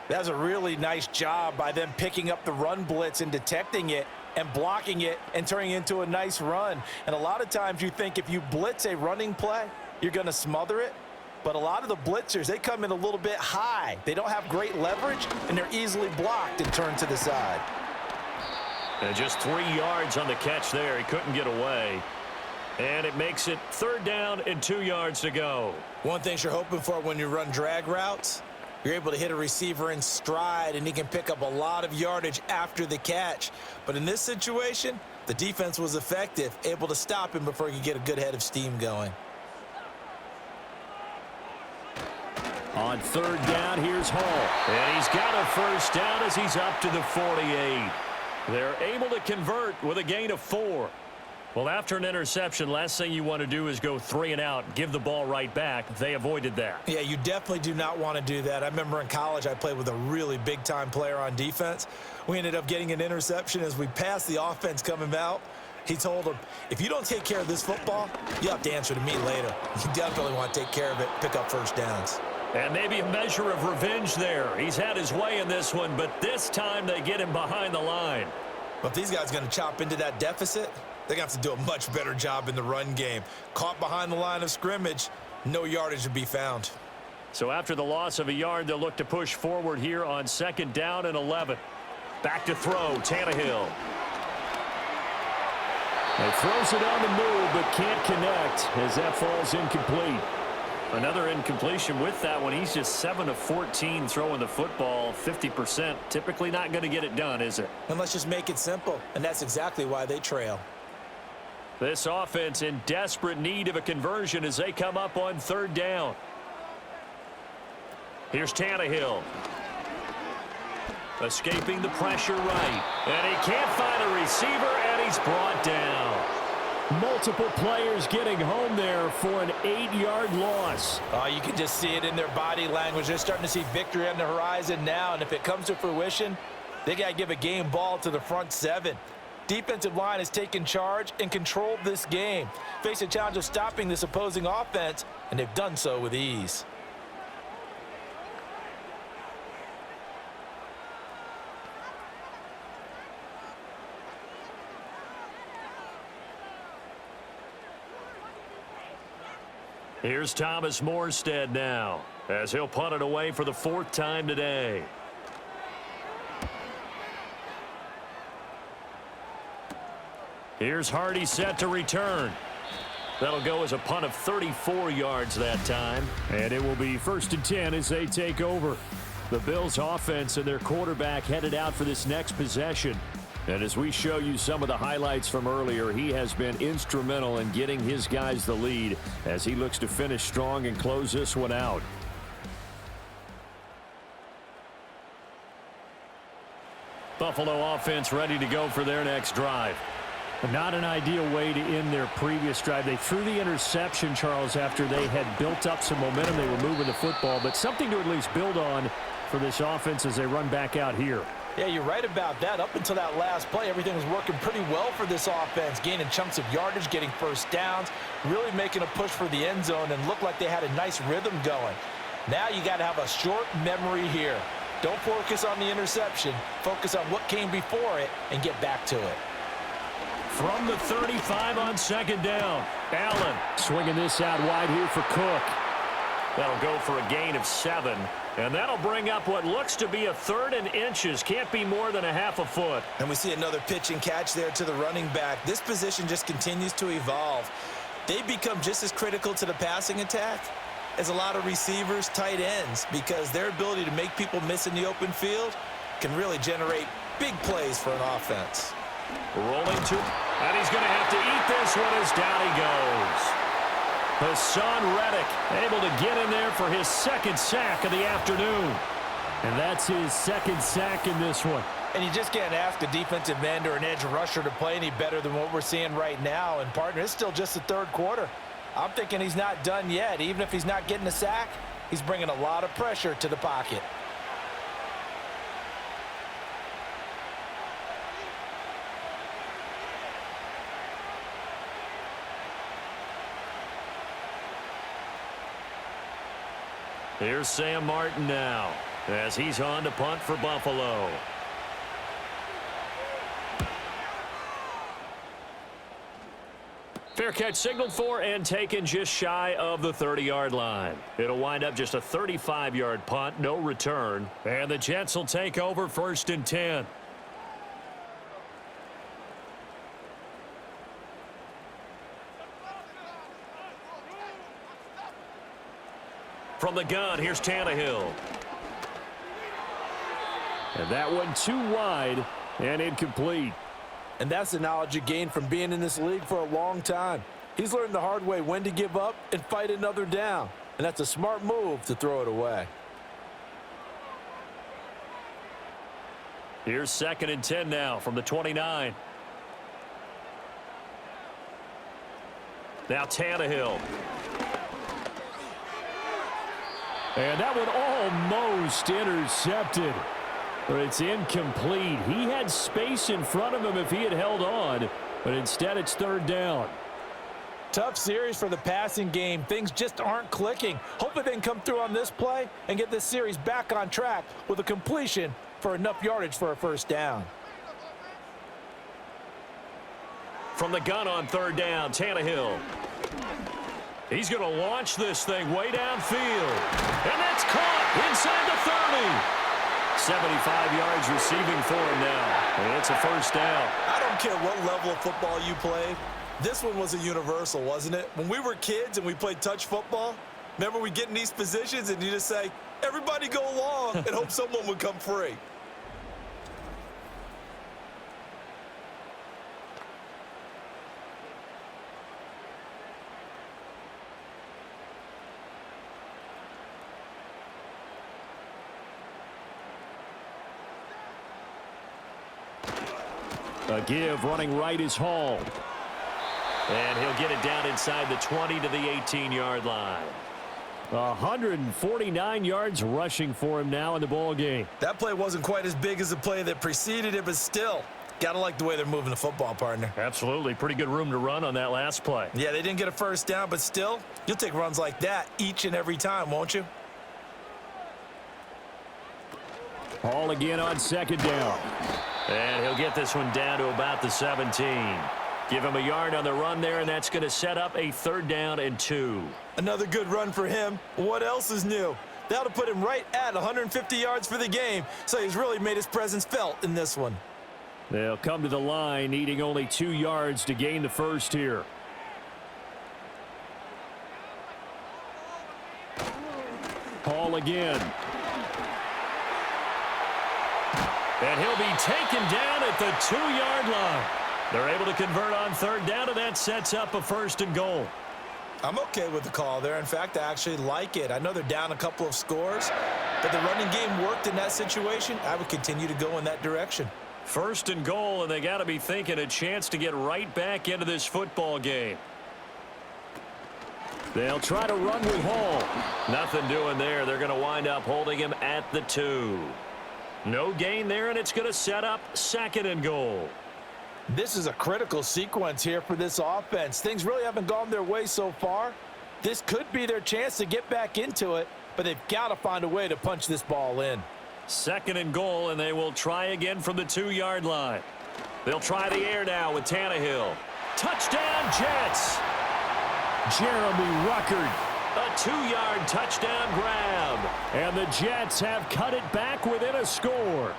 That's a really nice job by them picking up the run blitz and detecting it and blocking it and turning it into a nice run. And a lot of times you think if you blitz a running play, you're going to smother it. But a lot of the blitzers, they come in a little bit high. They don't have great leverage, and they're easily blocked and turned to the side. And just 3 yards on the catch there. He couldn't get away. And it makes it 3rd down and 2 yards to go. One thing you're hoping for when you run drag routes, you're able to hit a receiver in stride, and he can pick up a lot of yardage after the catch. But in this situation, the defense was effective, able to stop him before he could get a good head of steam going. On 3rd down, here's Hall. And he's got a first down as he's up to the 48. They're able to convert with a gain of 4. Well, after an interception, last thing you want to do is go 3 and out, give the ball right back. They avoided that. Yeah, you definitely do not want to do that. I remember in college I played with a really big-time player on defense. We ended up getting an interception as we passed the offense coming out. He told him, if you don't take care of this football, you have to answer to me later. You definitely want to take care of it, pick up first downs. And maybe a measure of revenge there. He's had his way in this one, but this time they get him behind the line. Well, if these guys are going to chop into that deficit, they're going to have to do a much better job in the run game. Caught behind the line of scrimmage, no yardage to be found. So after the loss of a yard, they'll look to push forward here on 2nd down and 11. Back to throw, Tannehill. He throws it on the move, but can't connect as that falls incomplete. Another incompletion with that one. He's just 7 of 14 throwing the football, 50%. Typically not going to get it done, is it? And let's just make it simple, and that's exactly why they trail. This offense in desperate need of a conversion as they come up on 3rd down. Here's Tannehill. Escaping the pressure right. And he can't find a receiver, and he's brought down. Multiple players getting home there for an 8-yard loss. Oh, you can just see it in their body language. They're starting to see victory on the horizon now, and if it comes to fruition, they got to give a game ball to the front seven. Defensive line has taken charge and controlled this game. Face a challenge of stopping this opposing offense, and they've done so with ease. Here's Thomas Morstead now, as he'll punt it away for the 4th time today. Here's Hardy set to return. That'll go as a punt of 34 yards that time. And it will be 1st and 10 as they take over. The Bills offense and their quarterback headed out for this next possession. And as we show you some of the highlights from earlier, he has been instrumental in getting his guys the lead as he looks to finish strong and close this one out. Buffalo offense ready to go for their next drive. Not an ideal way to end their previous drive. They threw the interception, Charles, after they had built up some momentum. They were moving the football, but something to at least build on for this offense as they run back out here. Yeah, you're right about that. Up until that last play, everything was working pretty well for this offense, gaining chunks of yardage, getting first downs, really making a push for the end zone, and looked like they had a nice rhythm going. Now you got to have a short memory here. Don't focus on the interception. Focus on what came before it and get back to it. From the 35 on 2nd down, Allen swinging this out wide here for Cook. That'll go for a gain of 7. And that'll bring up what looks to be a 3rd and inches. Can't be more than a half a foot. And we see another pitch and catch there to the running back. This position just continues to evolve. They become just as critical to the passing attack as a lot of receivers, tight ends, because their ability to make people miss in the open field can really generate big plays for an offense. Rolling to, and he's going to have to eat this one as down he goes. Hassan Reddick able to get in there for his 2nd sack of the afternoon. And that's his 2nd sack in this one. And you just can't ask a defensive end or an edge rusher to play any better than what we're seeing right now. And, partner, it's still just the 3rd quarter. I'm thinking he's not done yet. Even if he's not getting a sack, he's bringing a lot of pressure to the pocket. Here's Sam Martin now as he's on to punt for Buffalo. Fair catch signaled for and taken just shy of the 30-yard line. It'll wind up just a 35-yard punt, no return. And the Jets will take over 1st and 10. From the gun, here's Tannehill. And that one too wide and incomplete. And that's the knowledge you gain from being in this league for a long time. He's learned the hard way when to give up and fight another down. And that's a smart move to throw it away. Here's 2nd and 10 now from the 29. Now Tannehill. And that one almost intercepted. But it's incomplete. He had space in front of him if he had held on. But instead it's 3rd down. Tough series for the passing game. Things just aren't clicking. Hopefully they can come through on this play and get this series back on track with a completion for enough yardage for a 1st down. From the gun on 3rd down, Tannehill. He's going to launch this thing way downfield. And that's caught inside the 30. 75 yards receiving for him now. And it's a 1st down. I don't care what level of football you play. This one was a universal, wasn't it? When we were kids and we played touch football, remember we get in these positions and you just say, everybody go along and hope someone would come free. A give running right is Hall. And he'll get it down inside the 20 to the 18-yard line. 149 yards rushing for him now in the ball game. That play wasn't quite as big as the play that preceded it, but still, gotta like the way they're moving the football, partner. Absolutely. Pretty good room to run on that last play. Yeah, they didn't get a first down, but still, you'll take runs like that each and every time, won't you? Hall again on second down. And he'll get this one down to about the 17. Give him a yard on the run there, and that's going to set up a 3rd down and 2. Another good run for him. What else is new? That'll put him right at 150 yards for the game, so he's really made his presence felt in this one. They'll come to the line, needing only 2 yards to gain the first here. Hall again. And he'll be taken down at the 2-yard line. They're able to convert on 3rd down, and that sets up a 1st and goal. I'm okay with the call there. In fact, I actually like it. I know they're down a couple of scores, but the running game worked in that situation. I would continue to go in that direction. 1st and goal, and they got to be thinking a chance to get right back into this football game. They'll try to run with Hall. Nothing doing there. They're going to wind up holding him at the 2. No gain there, and it's going to set up 2nd and goal. This is a critical sequence here for this offense. Things really haven't gone their way so far. This could be their chance to get back into it, but they've got to find a way to punch this ball in. 2nd and goal, and they will try again from the 2-yard line. They'll try the air now with Tannehill. Touchdown, Jets! Jeremy Ruckert. A 2-yard touchdown grab. And the Jets have cut it back within a score.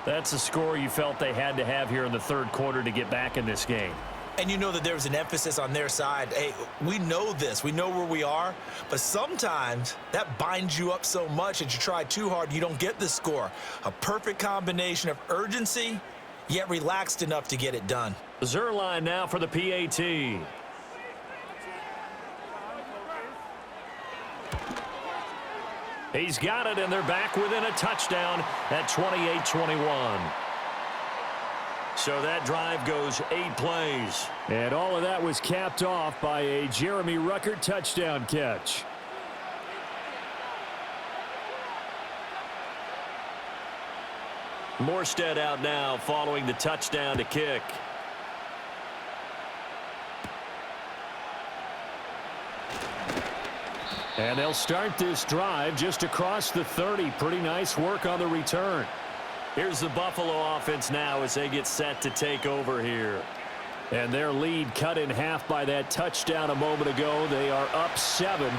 That's a score you felt they had to have here in the 3rd quarter to get back in this game. And you know that there was an emphasis on their side. Hey, we know this. We know where we are. But sometimes that binds you up so much that you try too hard, you don't get the score. A perfect combination of urgency, yet relaxed enough to get it done. Zuerlein now for the PAT. He's got it, and they're back within a touchdown at 28-21. So that drive goes 8 plays. And all of that was capped off by a Jeremy Ruckert touchdown catch. Morstead out now following the touchdown to kick. And they'll start this drive just across the 30. Pretty nice work on the return. Here's the Buffalo offense now as they get set to take over here. And their lead cut in half by that touchdown a moment ago. They are up 7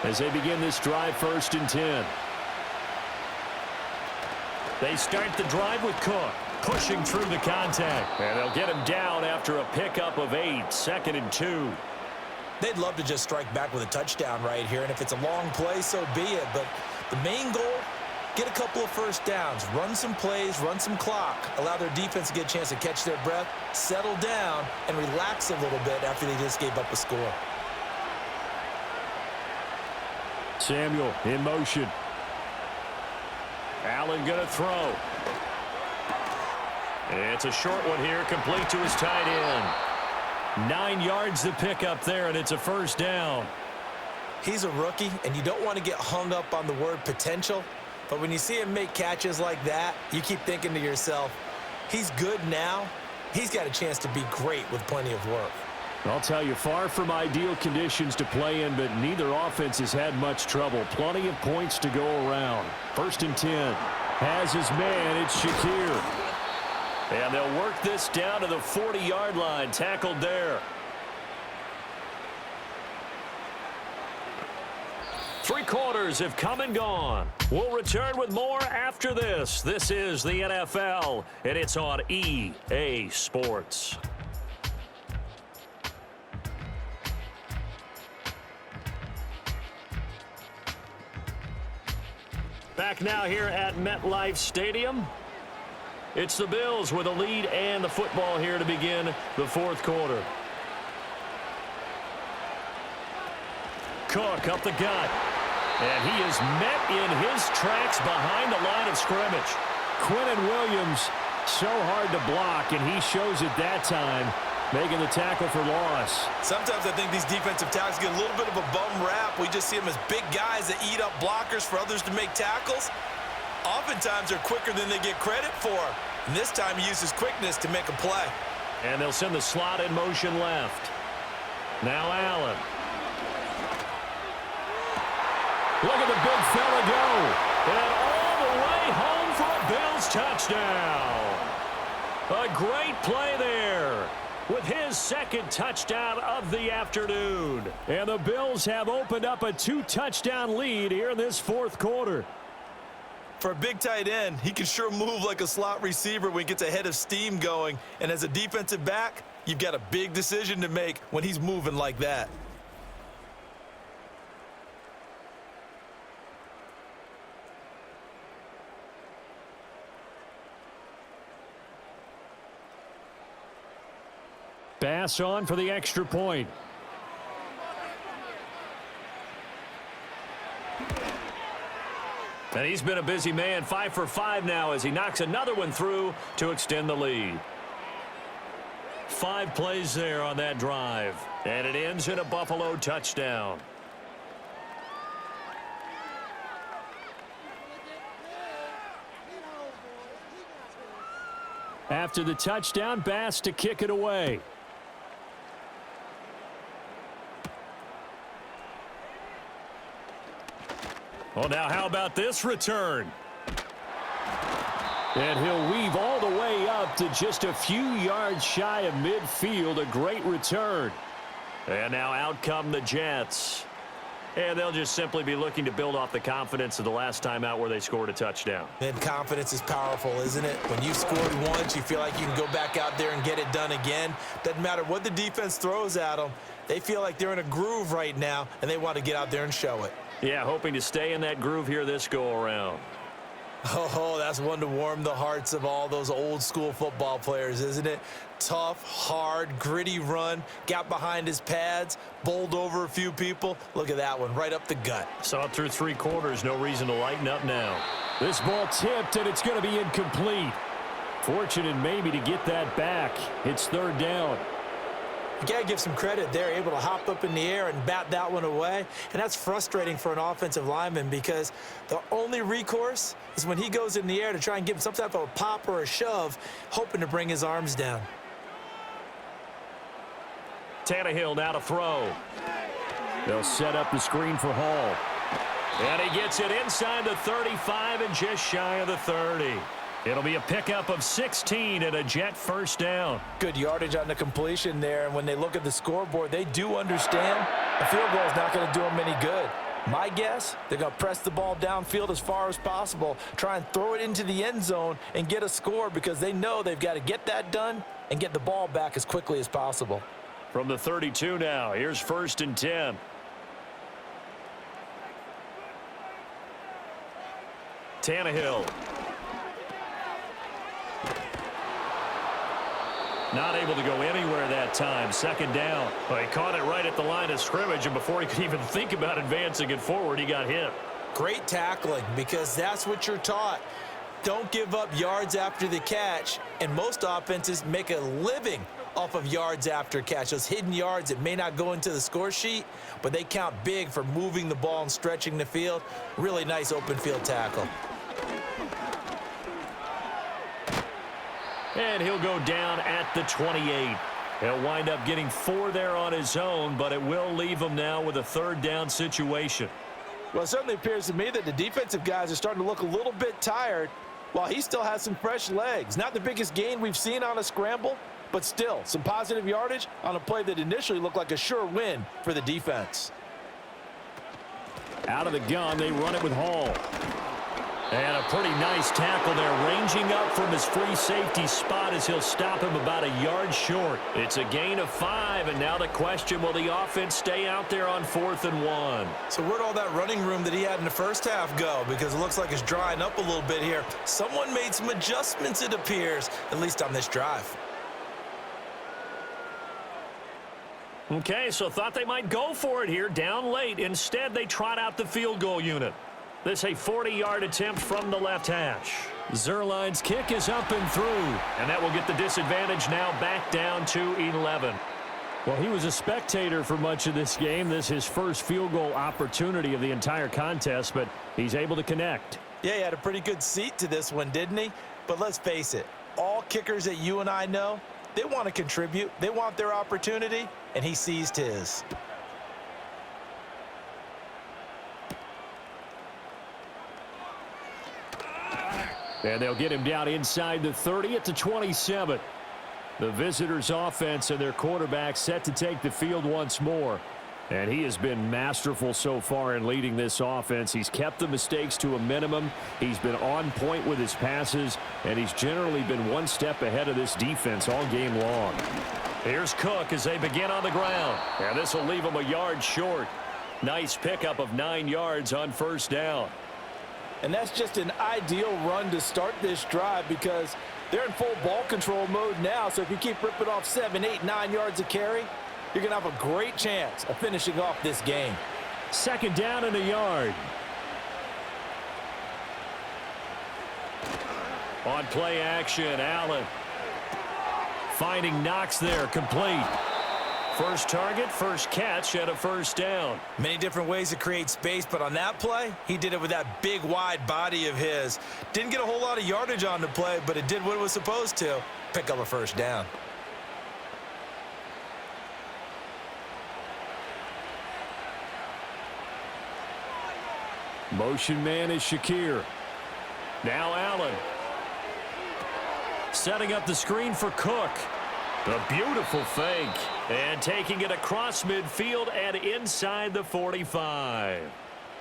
as they begin this drive 1st and 10. They start the drive with Cook, pushing through the contact. And they'll get him down after a pickup of 8, 2nd and 2. They'd love to just strike back with a touchdown right here, and if it's a long play, so be it. But the main goal, get a couple of first downs, run some plays, run some clock, allow their defense to get a chance to catch their breath, settle down, and relax a little bit after they just gave up a score. Samuel in motion. Allen going to throw. It's a short one here, complete to his tight end. 9 yards to pick up there, and it's a 1st down. He's a rookie, and you don't want to get hung up on the word potential, but when you see him make catches like that, you keep thinking to yourself, he's good now. He's got a chance to be great with plenty of work. I'll tell you, far from ideal conditions to play in, but neither offense has had much trouble. Plenty of points to go around. 1st and 10. Has his man, it's Shakir. And they'll work this down to the 40-yard line, tackled there. 3 quarters have come and gone. We'll return with more after this. This is the NFL, and it's on EA Sports. Back now here at MetLife Stadium. It's the Bills with a lead and the football here to begin the 4th quarter. Cook up the gut. And he is met in his tracks behind the line of scrimmage. Quinnen Williams, so hard to block, and he shows it that time. making the tackle for loss. Sometimes I think these defensive tackles get a little bit of a bum rap. We just see them as big guys that eat up blockers for others to make tackles. Oftentimes they're quicker than they get credit for. And this time he uses quickness to make a play. And they'll send the slot in motion left. Now Allen. Look at the big fella go. And all the way home for a Bills touchdown. A great play there with his second touchdown of the afternoon. And the Bills have opened up a 2-touchdown lead here in this fourth quarter. For a big tight end, he can sure move like a slot receiver when he gets a head of steam going. And as a defensive back, you've got a big decision to make when he's moving like that. Bass on for the extra point. And he's been a busy man, 5 for 5 now as he knocks another one through to extend the lead. 5 plays there on that drive. And it ends in a Buffalo touchdown. After the touchdown, Bass to kick it away. Well, now how about this return? And he'll weave all the way up to just a few yards shy of midfield. A great return. And now out come the Jets. And they'll just simply be looking to build off the confidence of the last time out where they scored a touchdown. And confidence is powerful, isn't it? When you scored once, you feel like you can go back out there and get it done again. Doesn't matter what the defense throws at them. They feel like they're in a groove right now, and they want to get out there and show it. Yeah, hoping to stay in that groove here this go-around. Oh, that's one to warm the hearts of all those old-school football players, isn't it? Tough, hard, gritty run, got behind his pads, bowled over a few people. Look at that one, right up the gut. Saw it through 3 quarters, no reason to lighten up now. This ball tipped, and it's going to be incomplete. Fortunate maybe to get that back. It's 3rd down. You got to give some credit. They're able to hop up in the air and bat that one away. And that's frustrating for an offensive lineman because the only recourse is when he goes in the air to try and give him some type of a pop or a shove, hoping to bring his arms down. Tannehill now to throw. They'll set up the screen for Hall. And he gets it inside the 35 and just shy of the 30. It'll be a pickup of 16 and a Jet first down. Good yardage on the completion there, and when they look at the scoreboard, they do understand a field goal is not going to do them any good. My guess, they're going to press the ball downfield as far as possible, try and throw it into the end zone and get a score because they know they've got to get that done and get the ball back as quickly as possible. From the 32 now, here's 1st and 10. Tannehill. Not able to go anywhere that time. 2nd down. Well, he caught it right at the line of scrimmage, and before he could even think about advancing it forward, he got hit. Great tackling because that's what you're taught. Don't give up yards after the catch, and most offenses make a living off of yards after catch. Those hidden yards that may not go into the score sheet, but they count big for moving the ball and stretching the field. Really nice open field tackle. And he'll go down at the 28. He'll wind up getting 4 there on his own, but it will leave him now with a 3rd down situation. Well, it certainly appears to me that the defensive guys are starting to look a little bit tired while he still has some fresh legs. Not the biggest gain we've seen on a scramble, but still some positive yardage on a play that initially looked like a sure win for the defense. Out of the gun, they run it with Hall. And a pretty nice tackle there, ranging up from his free safety spot as he'll stop him about a yard short. It's a gain of 5, and now the question, will the offense stay out there on 4th and 1? So where'd all that running room that he had in the first half go? Because it looks like it's drying up a little bit here. Someone made some adjustments, it appears, at least on this drive. Okay, so thought they might go for it here, down late. Instead, they trot out the field goal unit. This a 40-yard attempt from the left hash. Zuerlein's kick is up and through, and that will get the disadvantage now back down to 11. Well, he was a spectator for much of this game. This is his first field goal opportunity of the entire contest, but he's able to connect. Yeah, he had a pretty good seat to this one, didn't he? But let's face it, all kickers that you and I know, they want to contribute. They want their opportunity, and he seized his. And they'll get him down inside the 30 at the 27. The visitors' offense and their quarterback set to take the field once more. And he has been masterful so far in leading this offense. He's kept the mistakes to a minimum. He's been on point with his passes, and he's generally been one step ahead of this defense all game long. Here's Cook as they begin on the ground. And this will leave him a yard short. Nice pickup of 9 yards on first down. And that's just an ideal run to start this drive because they're in full ball control mode now. So if you keep ripping off 7, 8, 9 yards of carry, you're going to have a great chance of finishing off this game. Second down and a yard. On play action, Allen. Finding Knox there, complete. First target, first catch, and a first down. Many different ways to create space, but on that play, he did it with that big, wide body of his. Didn't get a whole lot of yardage on the play, but it did what it was supposed to. Pick up a first down. Motion man is Shakir. Now Allen. Setting up the screen for Cook. A beautiful fake. And taking it across midfield and inside the 45.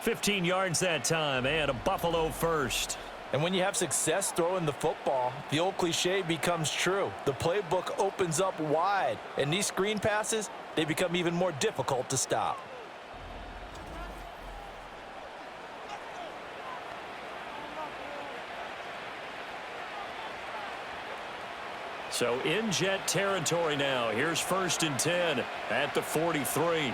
15 yards that time and a Buffalo first. And when you have success throwing the football, the old cliche becomes true. The playbook opens up wide. And these screen passes, they become even more difficult to stop. So in Jet territory now. Here's first and 10 at the 43.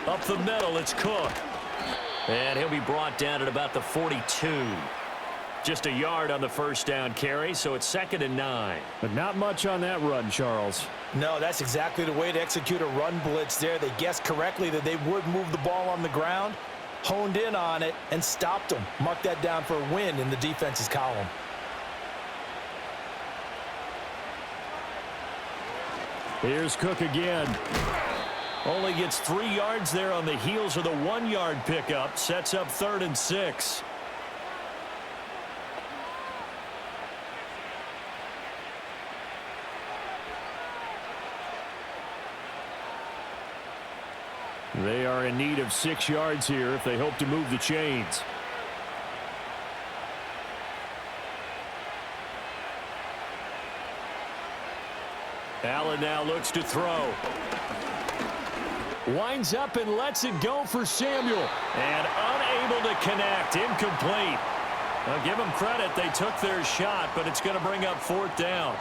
Up the middle, it's Cook. And he'll be brought down at about the 42. Just a yard on the first down carry, so it's 2nd and 9. But not much on that run, Charles. No, that's exactly the way to execute a run blitz there. They guessed correctly that they would move the ball on the ground, honed in on it, and stopped them. Mark that down for a win in the defense's column. Here's Cook again. Only gets 3 yards there on the heels of the 1-yard pickup. Sets up 3rd and 6. They are in need of 6 yards here if they hope to move the chains. Allen now looks to throw. Winds up and lets it go for Samuel. And unable to connect. Incomplete. Now give them credit. They took their shot, but it's going to bring up 4th down.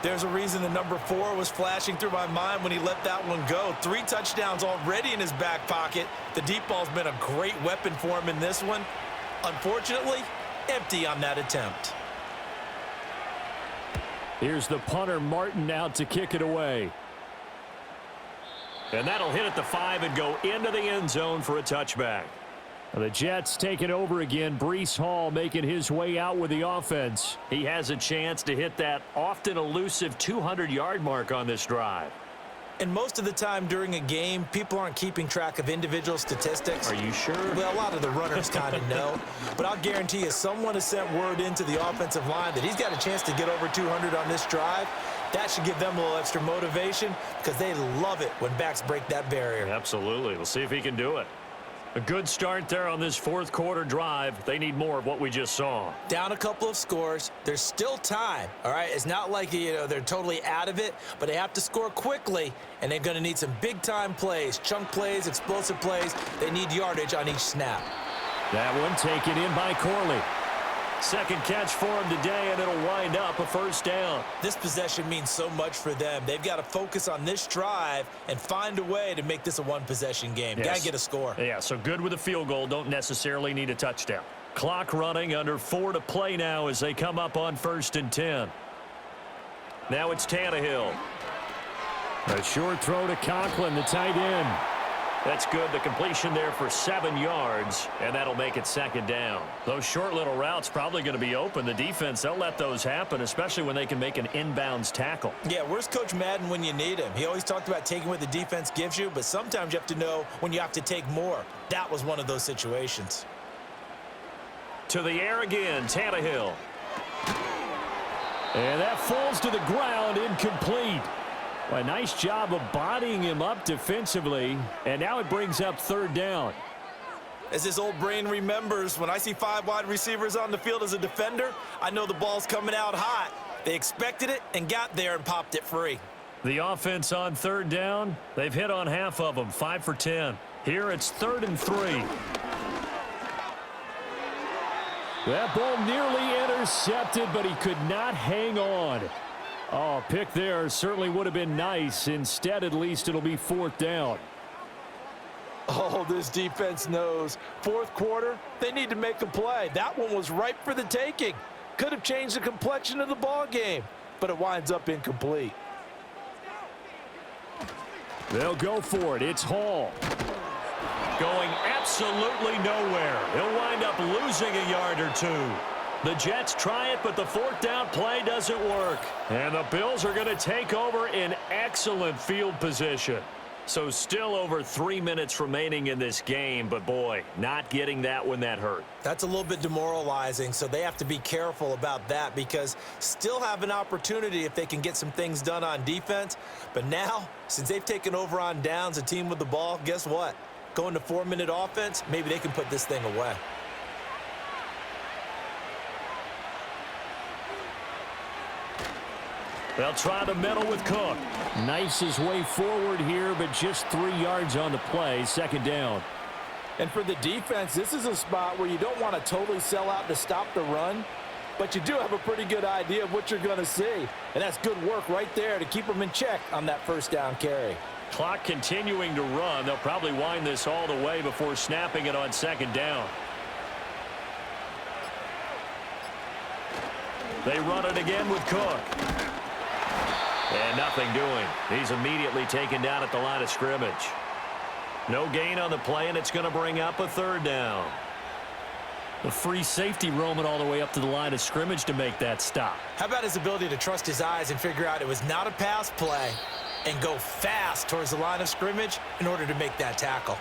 There's a reason the number 4 was flashing through my mind when he let that one go. 3 touchdowns already in his back pocket. The deep ball's been a great weapon for him in this one. Unfortunately, empty on that attempt. Here's the punter, Martin, out to kick it away. And that'll hit at the 5 and go into the end zone for a touchback. The Jets taking over again. Breece Hall making his way out with the offense. He has a chance to hit that often elusive 200-yard mark on this drive. And most of the time during a game, people aren't keeping track of individual statistics. Are you sure? Well, a lot of the runners kind of know. But I'll guarantee you, someone has sent word into the offensive line that he's got a chance to get over 200 on this drive. That should give them a little extra motivation because they love it when backs break that barrier. Absolutely. We'll see if he can do it. A good start there on this 4th quarter drive. They need more of what we just saw. Down a couple of scores. There's still time, all right? It's not like, they're totally out of it, but they have to score quickly, and they're going to need some big-time plays, chunk plays, explosive plays. They need yardage on each snap. That one taken in by Corley. Second catch for him today, and it'll wind up a first down. This possession means so much for them. They've got to focus on this drive and find a way to make this a one-possession game. Yes. Got to get a score. Yeah, so good with a field goal. Don't necessarily need a touchdown. Clock running, under 4 to play now as they come up on 1st and 10. Now it's Tannehill. A short throw to Conklin, the tight end. That's good. The completion there for 7 yards, and that'll make it 2nd down. Those short little routes probably going to be open. The defense, they'll let those happen, especially when they can make an inbounds tackle. Yeah, where's Coach Madden when you need him? He always talked about taking what the defense gives you, but sometimes you have to know when you have to take more. That was one of those situations. To the air again, Tannehill. And that falls to the ground, incomplete. A nice job of bodying him up defensively, and now it brings up 3rd down. As his old brain remembers, when I see 5 wide receivers on the field as a defender, I know the ball's coming out hot. They expected it and got there and popped it free. The offense on 3rd down, they've hit on half of them, 5 for 10. Here it's 3rd and 3. That ball nearly intercepted, but he could not hang on. Oh, pick there certainly would have been nice. Instead, at least it'll be 4th down. Oh, this defense knows. 4th quarter, they need to make a play. That one was ripe for the taking. Could have changed the complexion of the ball game, but it winds up incomplete. They'll go for it. It's Hall. Going absolutely nowhere. He'll wind up losing a yard or 2. The Jets try it, but the 4th down play doesn't work. And the Bills are going to take over in excellent field position. So still over 3 minutes remaining in this game, but boy, not getting that when that hurt. That's a little bit demoralizing, so they have to be careful about that because still have an opportunity if they can get some things done on defense. But now, since they've taken over on downs, a team with the ball, guess what? Going to 4-minute offense, maybe they can put this thing away. They'll try the middle with Cook. Nice his way forward here, but just 3 yards on the play. 2nd down. And for the defense, this is a spot where you don't want to totally sell out to stop the run, but you do have a pretty good idea of what you're going to see. And that's good work right there to keep them in check on that 1st down carry. Clock continuing to run. They'll probably wind this all the way before snapping it on 2nd down. They run it again with Cook. And nothing doing. He's immediately taken down at the line of scrimmage. No gain on the play, and it's going to bring up a 3rd down. The free safety roaming all the way up to the line of scrimmage to make that stop. How about his ability to trust his eyes and figure out it was not a pass play and go fast towards the line of scrimmage in order to make that tackle?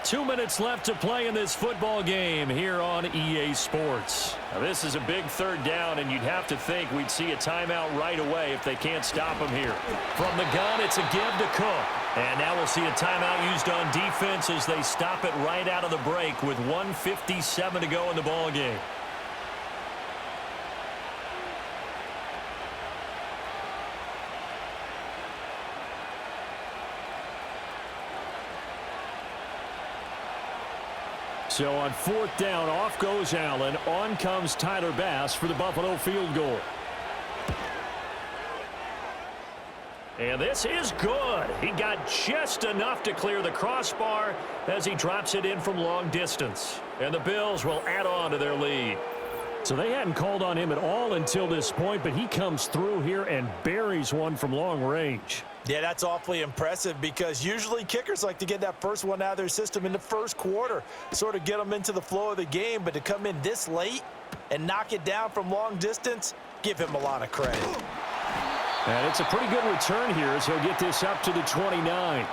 2 minutes left to play in this football game here on EA Sports. Now, this is a big 3rd down, and you'd have to think we'd see a timeout right away if they can't stop him here. From the gun, it's a give to Cook. And now we'll see a timeout used on defense as they stop it right out of the break with 1:57 to go in the ball game. So on 4th down, off goes Allen. On comes Tyler Bass for the Buffalo field goal. And this is good. He got just enough to clear the crossbar as he drops it in from long distance. And the Bills will add on to their lead. So they hadn't called on him at all until this point, but he comes through here and buries one from long range. Yeah, that's awfully impressive because usually kickers like to get that first one out of their system in the 1st quarter, sort of get them into the flow of the game, but to come in this late and knock it down from long distance, give him a lot of credit. And it's a pretty good return here as he'll get this up to the 29.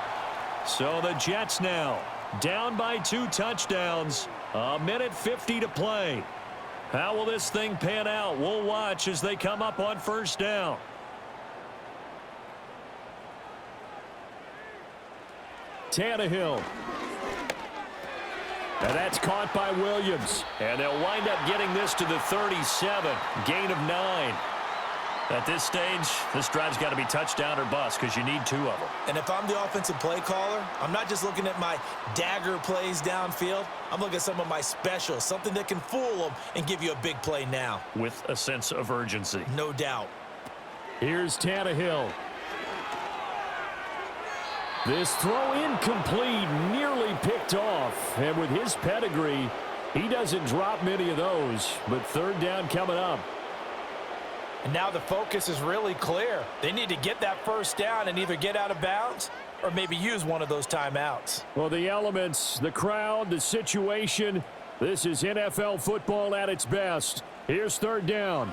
So the Jets now down by 2 touchdowns, 1:50 to play. How will this thing pan out? We'll watch as they come up on 1st down. Tannehill. And that's caught by Williams. And they'll wind up getting this to the 37. Gain of 9. At this stage, this drive's got to be touchdown or bust because you need 2 of them. And if I'm the offensive play caller, I'm not just looking at my dagger plays downfield. I'm looking at some of my specials, something that can fool them and give you a big play now. With a sense of urgency. No doubt. Here's Tannehill. This throw incomplete, nearly picked off. And with his pedigree, He doesn't drop many of those, but third down coming up. And now the focus is really clear. They need to get that first down and either get out of bounds or maybe use one of those timeouts. Well, the elements, the crowd, the situation, this is NFL football at its best. Here's third down.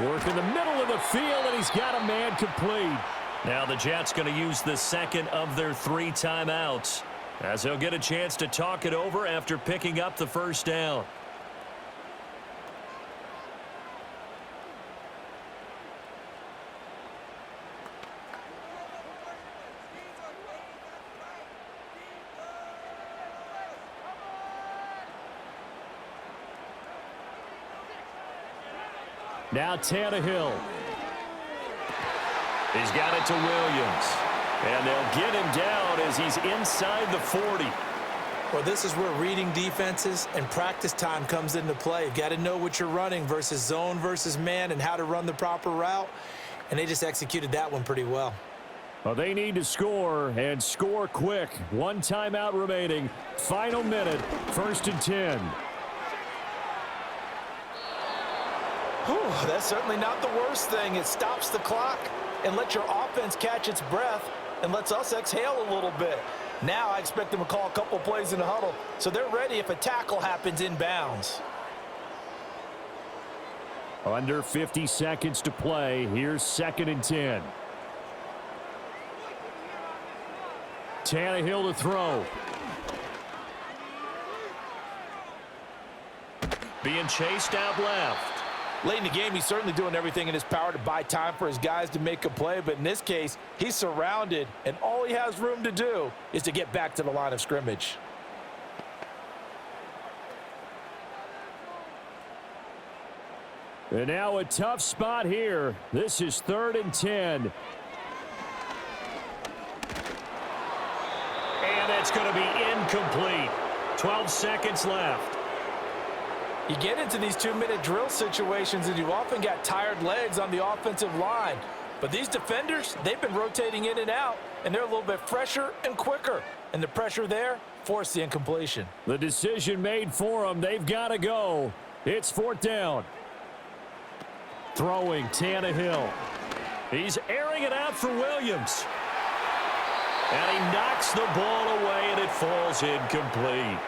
Work in the middle of the field, and he's got a man complete. Now the Jets going to use the second of their 3 timeouts, as they'll get a chance to talk it over after picking up the first down. Now Tannehill. He's got it to Williams. And they'll get him down as he's inside the 40. Well, this is where reading defenses and practice time comes into play. You've got to know what you're running versus zone versus man and how to run the proper route. And they just executed that one pretty well. Well, they need to score, and score quick. 1 timeout remaining. Final minute, 1st and 10. Whew, that's certainly not the worst thing. It stops the clock and lets your offense catch its breath and lets us exhale a little bit. Now I expect them to call a couple plays in the huddle so they're ready if a tackle happens inbounds. Under 50 seconds to play. Here's 2nd and 10. Tannehill to throw. Being chased out left. Late in the game, he's certainly doing everything in his power to buy time for his guys to make a play, but in this case, he's surrounded, and all he has room to do is to get back to the line of scrimmage. And now a tough spot here. This is 3rd and 10. And it's going to be incomplete. 12 seconds left. You get into these 2-minute drill situations and you often got tired legs on the offensive line. But these defenders, they've been rotating in and out, and they're a little bit fresher and quicker. And the pressure there forced the incompletion. The decision made for them. They've got to go. It's 4th down. Throwing Tannehill. He's airing it out for Williams. And he knocks the ball away, and it falls incomplete.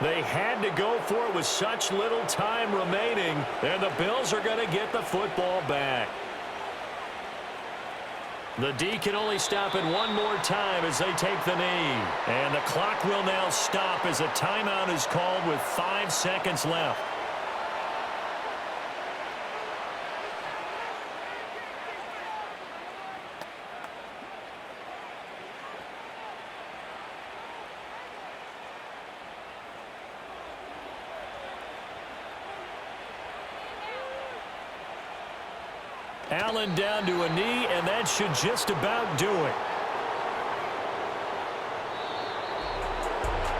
They had to go for it with such little time remaining, and the Bills are going to get the football back. The D can only stop it one more time as they take the knee. And the clock will now stop as a timeout is called with 5 seconds left. Allen down to a knee, and that should just about do it.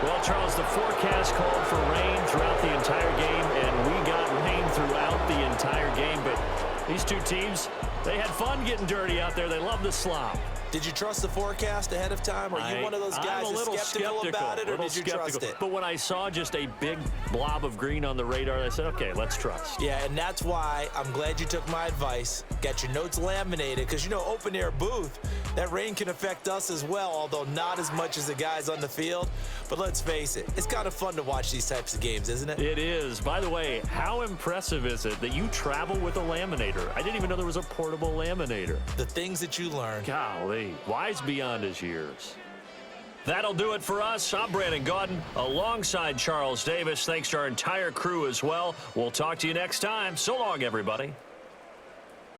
Well, Charles, the forecast called for rain throughout the entire game, and we got rain throughout the entire game. But these two teams, they had fun getting dirty out there. They love the slop. Did you trust the forecast ahead of time? Are you one of those guys that's skeptical about it, or did you trust it? But when I saw just a big blob of green on the radar, I said, okay, let's trust. Yeah, and that's why I'm glad you took my advice. Got your notes laminated, because, you know, open-air booth, that rain can affect us as well, although not as much as the guys on the field. But let's face it, it's kind of fun to watch these types of games, isn't it? It is. By the way, how impressive is it that you travel with a laminator? I didn't even know there was a portable laminator. The things that you learn. Golly, wise beyond his years. That'll do it for us. I'm Brandon Gaudin alongside Charles Davis. Thanks to our entire crew as well. We'll talk to you next time. So long, everybody.